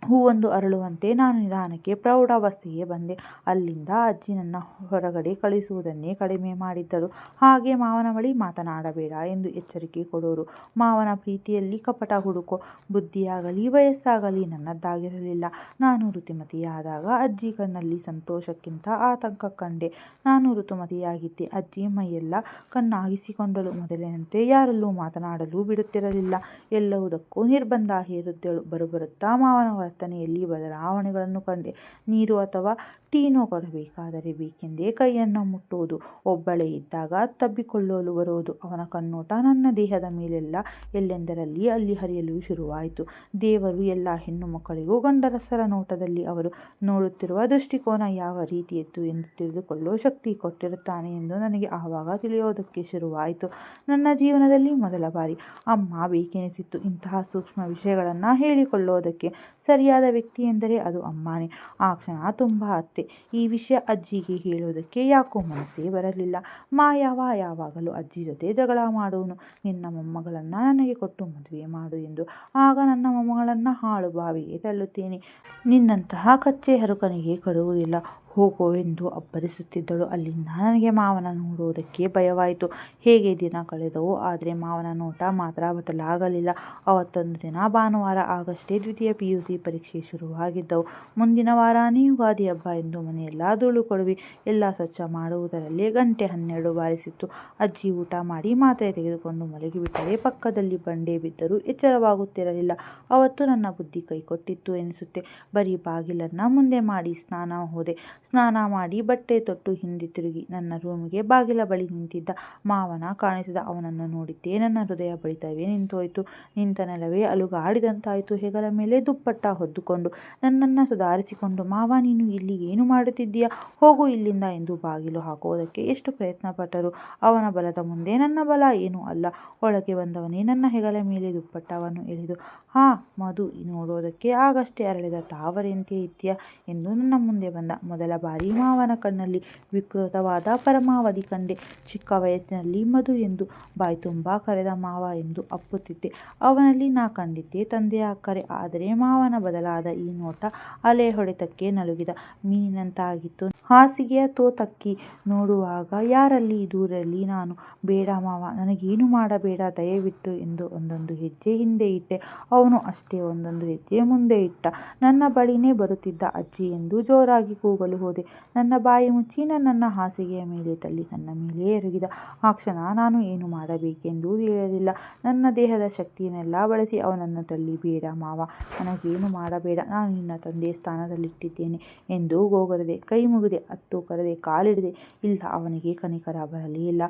ಹೂವೊಂದು ಅರಳುವಂತೆ ನಾನು ನಿಧಾನಕ್ಕೆ ಪ್ರೌಢಾವಸ್ಥೆಗೆ ಬಂದೆ. ಅಲ್ಲಿಂದ ಅಜ್ಜಿ ನನ್ನ ಹೊರಗಡೆ ಕಳಿಸುವುದನ್ನೇ ಕಡಿಮೆ ಮಾಡಿದ್ದಳು. ಹಾಗೆ ಮಾವನ ಬಳಿ ಮಾತನಾಡಬೇಡ ಎಂದು ಎಚ್ಚರಿಕೆ ಕೊಡೋರು. ಮಾವನ ಪ್ರೀತಿಯಲ್ಲಿ ಕಪಟ ಹುಡುಕೋ ಬುದ್ಧಿಯಾಗಲಿ ವಯಸ್ಸಾಗಲಿ ನನ್ನದಾಗಿರಲಿಲ್ಲ. ನಾನು ಋತುಮತಿಯಾದಾಗ ಅಜ್ಜಿ ಕಣ್ಣಲ್ಲಿ ಸಂತೋಷಕ್ಕಿಂತ ಆತಂಕ ಕಂಡೆ. ನಾನು ಋತುಮತಿಯಾಗಿದ್ದೆ. ಅಜ್ಜಿ ಮೈಯೆಲ್ಲ ಕಣ್ಣಾಗಿಸಿಕೊಂಡಳು. ಮೊದಲಿನಂತೆ ಯಾರಲ್ಲೂ ಮಾತನಾಡಲು ಬಿಡುತ್ತಿರಲಿಲ್ಲ. ಎಲ್ಲವುದಕ್ಕೂ ನಿರ್ಬಂಧ ಹೇರುತ್ತಿದ್ದಳು. ಬರುತ್ತಾ ಮಾವನ ವರ್ತನೆಯಲ್ಲಿ ಬದಲಾವಣೆಗಳನ್ನು ಕಂಡೆ. ನೀರು ಅಥವಾ ಟೀನೋ ಕೊಡಬೇಕಾದರೆ ಬೇಕೆಂದೇ ಕೈಯನ್ನು ಮುಟ್ಟುವುದು. ಒಬ್ಬಳೇ ಇದ್ದಾಗ ತಬ್ಬಿಕೊಳ್ಳಲು ಬರುವುದು. ಅವನ ಕಣ್ಣೋಟ ನನ್ನ ದೇಹದ ಮೇಲೆಲ್ಲ ಎಲ್ಲೆಂದರಲ್ಲಿ ಅಲ್ಲಿ ಹರಿಯಲು ಶುರುವಾಯಿತು. ದೇವರು ಎಲ್ಲ ಹೆಣ್ಣು ಮಕ್ಕಳಿಗೂ ಗಂಡಸರ ನೋಟದಲ್ಲಿ ಅವರು ನೋಡುತ್ತಿರುವ ದೃಷ್ಟಿಕೋನ ಯಾವ ರೀತಿಯದ್ದು ಎಂದು ತಿಳಿದುಕೊಳ್ಳೋ ಶಕ್ತಿ ಕೊಟ್ಟಿರುತ್ತಾನೆ ಎಂದು ನನಗೆ ಆವಾಗ ತಿಳಿಯೋದಕ್ಕೆ ಶುರುವಾಯಿತು. ನನ್ನ ಜೀವನದಲ್ಲಿ ಮೊದಲ ಬಾರಿ ಅಮ್ಮ ಬೇಕೆನಿಸಿತ್ತು. ಇಂತಹ ಸೂಕ್ಷ್ಮ ವಿಷಯಗಳನ್ನು ಹೇಳಿಕೊಳ್ಳೋದಕ್ಕೆ ಸರಿಯಾದ ವ್ಯಕ್ತಿ ಎಂದರೆ ಅದು ಅಮ್ಮನೇ. ಆ ಕ್ಷಣ ತುಂಬ ಅತ್ತೆ. ಈ ವಿಷಯ ಅಜ್ಜಿಗೆ ಹೇಳೋದಕ್ಕೆ ಯಾಕೋ ಮನಸ್ಸೇ ಬರಲಿಲ್ಲ. ಮಾಯವ ಯಾವಾಗಲೂ ಅಜ್ಜಿ ಜೊತೆ ಜಗಳ ಮಾಡೋನು. ನಿನ್ನ ಮೊಮ್ಮಗಳನ್ನು ನನಗೆ ಕೊಟ್ಟು ಮದುವೆ ಮಾಡು ಎಂದು. ಆಗ ನನ್ನ ಮೊಮ್ಮಗಳನ್ನು ಹಾಳು ಬಾವಿಗೆ ತಳ್ಳುತ್ತೇನೆ. ನಿನ್ನಂತಹ ಕಚ್ಚೆ ಹರುಕನಿಗೆ ಕೊಡುವುದಿಲ್ಲ ಹೋಗೋ ಎಂದು ಅಬ್ಬರಿಸುತ್ತಿದ್ದಳು. ಅಲ್ಲಿಂದ ನನಗೆ ಮಾವನ ನೋಡುವುದಕ್ಕೆ ಭಯವಾಯಿತು. ಹೇಗೆ ದಿನ ಕಳೆದವು. ಆದರೆ ಮಾವನ ನೋಟ ಮಾತ್ರ ಬದಲಾಗಲಿಲ್ಲ. ಅವತ್ತೊಂದು ದಿನ ಭಾನುವಾರ. ಆಗಷ್ಟೇ ದ್ವಿತೀಯ PUC ಪರೀಕ್ಷೆ ಶುರುವಾಗಿದ್ದವು. ಮುಂದಿನ ವಾರನೇ ಯುಗಾದಿ ಹಬ್ಬ ಎಂದು ಮನೆಯೆಲ್ಲ ಧೂಳು ಕೊಡುವಿ ಎಲ್ಲ ಸ್ವಚ್ಛ ಮಾಡುವುದರಲ್ಲೇ ಗಂಟೆ 12 ಬಾರಿಸಿತ್ತು. ಅಜ್ಜಿ ಊಟ ಮಾಡಿ ಮಾತ್ರೆ ತೆಗೆದುಕೊಂಡು ಮಲಗಿಬಿಟ್ಟರೆ ಪಕ್ಕದಲ್ಲಿ ಬಂಡೆ ಬಿದ್ದರೂ ಎಚ್ಚರವಾಗುತ್ತಿರಲಿಲ್ಲ. ಅವತ್ತು ನನ್ನ ಬುದ್ಧಿ ಕೈ ಕೊಟ್ಟಿತ್ತು ಎನಿಸುತ್ತೆ. ಬರೀ ಬಾಗಿಲನ್ನು ಮುಂದೆ ಮಾಡಿ ಸ್ನಾನ ಹೋದೆ. ಸ್ನಾನ ಮಾಡಿ ಬಟ್ಟೆ ತೊಟ್ಟು ಹಿಂದೆ ತಿರುಗಿ ನನ್ನ ರೂಮಿಗೆ ಬಾಗಿಲ ಬಳಿ ನಿಂತಿದ್ದ ಮಾವನ ಕಾಣಿಸಿದ. ಅವನನ್ನು ನೋಡಿದ್ದೇ ನನ್ನ ಹೃದಯ ಬಡಿತವೇ ನಿಂತೋಯ್ತು. ನಿಂತ ನೆಲವೇ ಅಲುಗಾಡಿದಂತಾಯಿತು. ಹೆಗಲ ಮೇಲೆ ದುಪ್ಪಟ್ಟ ಹೊದ್ದುಕೊಂಡು ನನ್ನನ್ನು ಸುಧಾರಿಸಿಕೊಂಡು, ಮಾವ ನೀನು ಇಲ್ಲಿ ಏನು ಮಾಡುತ್ತಿದ್ದೀಯಾ? ಹೋಗು ಇಲ್ಲಿಂದ ಎಂದು ಬಾಗಿಲು ಹಾಕೋದಕ್ಕೆ ಎಷ್ಟು ಪ್ರಯತ್ನ ಪಟ್ಟರು. ಅವನ ಬಲದ ಮುಂದೆ ನನ್ನ ಬಲ ಏನೂ ಅಲ್ಲ. ಒಳಗೆ ಬಂದವನೇ ನನ್ನ ಹೆಗಲ ಮೇಲೆ ದುಪ್ಪಟ್ಟವನ್ನು ಎಳೆದು, ಹಾ ಮಧು, ನೋಡೋದಕ್ಕೆ ಆಗಷ್ಟೇ ಅರಳಿದ ತಾವರೆಯಂತೆ ಇದ್ದೀಯಾ ಎಂದು ನನ್ನ ಮುಂದೆ ಬಂದ. ಮೊದಲ ಬಾರಿ ಮಾವನ ಕಣ್ಣಲ್ಲಿ ವಿಕೃತವಾದ ಪರಮಾವಧಿ ಕಂಡೆ. ಚಿಕ್ಕ ವಯಸ್ಸಿನಲ್ಲಿ ಮಧು ಎಂದು ಬಾಯಿ ತುಂಬ ಕರೆದ ಮಾವ ಎಂದು ಅಪ್ಪುತ್ತಿದ್ದೆ. ಅವನಲ್ಲಿ ನಾ ಕಂಡಿದ್ದೆ ತಂದೆಯ ಅಕ್ಕರೆ. ಆದರೆ ಮಾವನ ಬದಲಾದ ಈ ನೋಟ ಅಲೆ ಹೊಡೆತಕ್ಕೆ ನಲುಗಿದ ಮೀನಿನಂತಾಗಿತ್ತು. ಹಾಸಿಗೆಯ ತೋತಕ್ಕಿ ನೋಡುವಾಗ ಯಾರಲ್ಲಿ ದೂರಲ್ಲಿ ನಾನು. ಬೇಡ ಮಾವ, ನನಗೇನು ಮಾಡಬೇಡ ದಯವಿಟ್ಟು ಎಂದು ಒಂದೊಂದು ಹೆಜ್ಜೆ ಹಿಂದೆ ಇಟ್ಟೆ. ಅವನು ಅಷ್ಟೇ ಒಂದೊಂದು ಹೆಜ್ಜೆ ಮುಂದೆ ಇಟ್ಟ. ನನ್ನ ಬಳಿನೇ ಬರುತ್ತಿದ್ದ. ಅಜ್ಜಿ ಎಂದು ಜೋರಾಗಿ ಕೂಗಲು ಹೋದೆ. ನನ್ನ ಬಾಯಿ ಮುಚ್ಚಿ ನನ್ನನ್ನು ಹಾಸಿಗೆಯ ಮೇಲೆ ತಳ್ಳಿ ನನ್ನ ಮೇಲೆ ಎರಗಿದ. ಆ ಕ್ಷಣ ನಾನು ಏನು ಮಾಡಬೇಕೆಂದು ತಿಳಿಯಲಿಲ್ಲ. ನನ್ನ ದೇಹದ ಶಕ್ತಿಯನ್ನೆಲ್ಲ ಬಳಸಿ ಅವನನ್ನು ತಳ್ಳಿ, ಬೇಡ ಮಾವ, ನನಗೇನು ಮಾಡಬೇಡ, ನಾನು ನಿನ್ನ ತಂದೆ ಸ್ಥಾನದಲ್ಲಿಟ್ಟಿದ್ದೇನೆ ಎಂದು ಗೋಗರೆದೆ. ಕೈ ಮುಗಿದೆ, ಹತ್ತು ಕರೆದೆ, ಕಾಲಿಡಿದೆ. ಇಲ್ಲ, ಅವನಿಗೆ ಕನಿಕರ ಬರಲೇ ಇಲ್ಲ.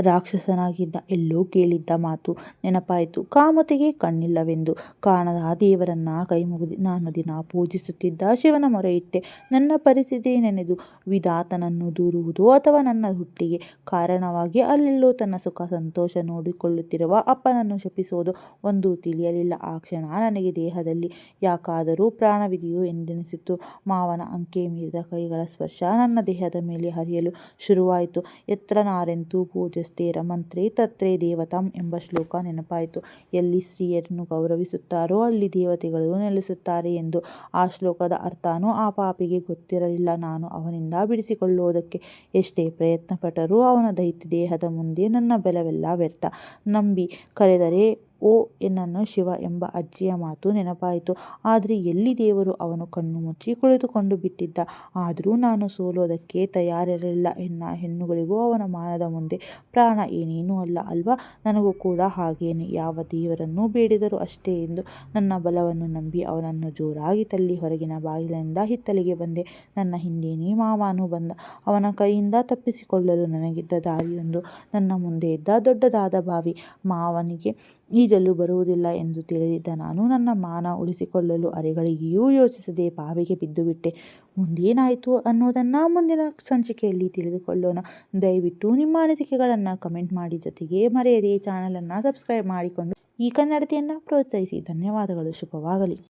ರಾಕ್ಷಸನಾಗಿದ್ದ. ಎಲ್ಲೋ ಕೇಳಿದ್ದ ಮಾತು ನೆನಪಾಯಿತು. ಕಾಮತೆಗೆ ಕಣ್ಣಿಲ್ಲವೆಂದು. ಕಾಣದ ದೇವರನ್ನ ಕೈ ಮುಗಿದೆ ನಾನು ದಿನ ಪೂಜಿಸುತ್ತಿದ್ದ ಶಿವನ ಮೊರೆ ಇಟ್ಟೆ. ನನ್ನ ಪರಿಸ್ಥಿತಿ ನೆನೆದು ವಿಧಾತನನ್ನು ದೂರುವುದೋ ಅಥವಾ ನನ್ನ ಹುಟ್ಟಿಗೆ ಕಾರಣವಾಗಿ ಅಲ್ಲೆಲ್ಲೋ ತನ್ನ ಸುಖ ಸಂತೋಷ ನೋಡಿಕೊಳ್ಳುತ್ತಿರುವ ಅಪ್ಪನನ್ನು ಶಪಿಸೋದು ಒಂದೂ ತಿಳಿಯಲಿಲ್ಲ. ಆ ಕ್ಷಣ ನನಗೆ ದೇಹದಲ್ಲಿ ಯಾಕಾದರೂ ಪ್ರಾಣವಿದೆಯೋ ಎಂದೆನಿಸಿತು. ಮಾವನ ಅಂಕೆ ಮೀರಿದ ಕೈಗಳ ಸ್ಪರ್ಶ ನನ್ನ ದೇಹದ ಮೇಲೆ ಹರಿಯಲು ಶುರುವಾಯಿತು. ಯತ್ರ ನಾರ್ಯಂತು ಪೂಜಸ್ತೆ ರಮಂತ್ರೆ ತತ್ರೇ ದೇವತಾಂ ಎಂಬ ಶ್ಲೋಕ ನೆನಪಾಯಿತು. ಎಲ್ಲಿ ಸ್ತ್ರೀಯರನ್ನು ಗೌರವಿಸುತ್ತಾರೋ ಅಲ್ಲಿ ದೇವತೆಗಳು ನೆಲೆಸುತ್ತಾರೆ ಎಂದು. ಆ ಶ್ಲೋಕದ ಅರ್ಥನೂ ಆ ಪಾಪಿಗೆ ಗೊತ್ತಿರಲಿಲ್ಲ. ನಾನು ಅವನಿಂದ ಬಿಡಿಸಿಕೊಳ್ಳೋದಕ್ಕೆ ಎಷ್ಟೇ ಪ್ರಯತ್ನ ಪಟ್ಟರೂ ಅವನ ದೈತ್ಯ ದೇಹದ ಮುಂದೆ ನನ್ನ ಬಲವೆಲ್ಲ ವ್ಯರ್ಥ. ನಂಬಿ ಕರೆದರೆ ಓ ಎನ್ನನ್ನು ಶಿವ ಎಂಬ ಅಜ್ಜಿಯ ಮಾತು ನೆನಪಾಯಿತು. ಆದರೆ ಎಲ್ಲಿ ದೇವರು? ಅವನು ಕಣ್ಣು ಮುಚ್ಚಿ ಕುಳಿತುಕೊಂಡು ಬಿಟ್ಟಿದ್ದ. ಆದರೂ ನಾನು ಸೋಲೋದಕ್ಕೆ ತಯಾರಿರಲಿಲ್ಲ. ಹೆಣ್ಣುಗಳಿಗೂ ಅವನ ಮಾನದ ಮುಂದೆ ಪ್ರಾಣ ಏನೇನೂ ಅಲ್ಲ ಅಲ್ವಾ? ನನಗೂ ಕೂಡ ಹಾಗೇನೆ. ಯಾವ ದೇವರನ್ನು ಬೇಡಿದರೂ ಅಷ್ಟೇ ಎಂದು ನನ್ನ ಬಲವನ್ನು ನಂಬಿ ಅವನನ್ನು ಜೋರಾಗಿ ತಳ್ಳಿ ಹೊರಗಿನ ಬಾಗಿಲಿನಿಂದ ಹಿತ್ತಲಿಗೆ ಬಂದೆ. ನನ್ನ ಹಿಂದೇನೆ ಮಾವನೂ ಬಂದ. ಅವನ ಕೈಯಿಂದ ತಪ್ಪಿಸಿಕೊಳ್ಳಲು ನನಗಿದ್ದ ದಾರಿಯೊಂದು. ನನ್ನ ಮುಂದೆ ಇದ್ದ ದೊಡ್ಡದಾದ ಬಾವಿ. ಮಾವನಿಗೆ ಈಜಲು ಬರುವುದಿಲ್ಲ ಎಂದು ತಿಳಿದಿದ್ದ ನಾನು ನನ್ನ ಮಾನ ಉಳಿಸಿಕೊಳ್ಳಲು ಅರೆಗಳಿಗೆಯೂ ಯೋಚಿಸದೆ ಬಾವಿಗೆ ಬಿದ್ದುಬಿಟ್ಟೆ. ಮುಂದೇನಾಯಿತು ಅನ್ನೋದನ್ನು ಮುಂದಿನ ಸಂಚಿಕೆಯಲ್ಲಿ ತಿಳಿದುಕೊಳ್ಳೋಣ. ದಯವಿಟ್ಟು ನಿಮ್ಮ ಅನಿಸಿಕೆಗಳನ್ನು ಕಮೆಂಟ್ ಮಾಡಿ. ಜೊತೆಗೆ ಮರೆಯದೆ ಚಾನಲನ್ನು ಸಬ್ಸ್ಕ್ರೈಬ್ ಮಾಡಿಕೊಂಡು ಈ ಕನ್ನಡತಿಯನ್ನು ಪ್ರೋತ್ಸಾಹಿಸಿ. ಧನ್ಯವಾದಗಳು. ಶುಭವಾಗಲಿ.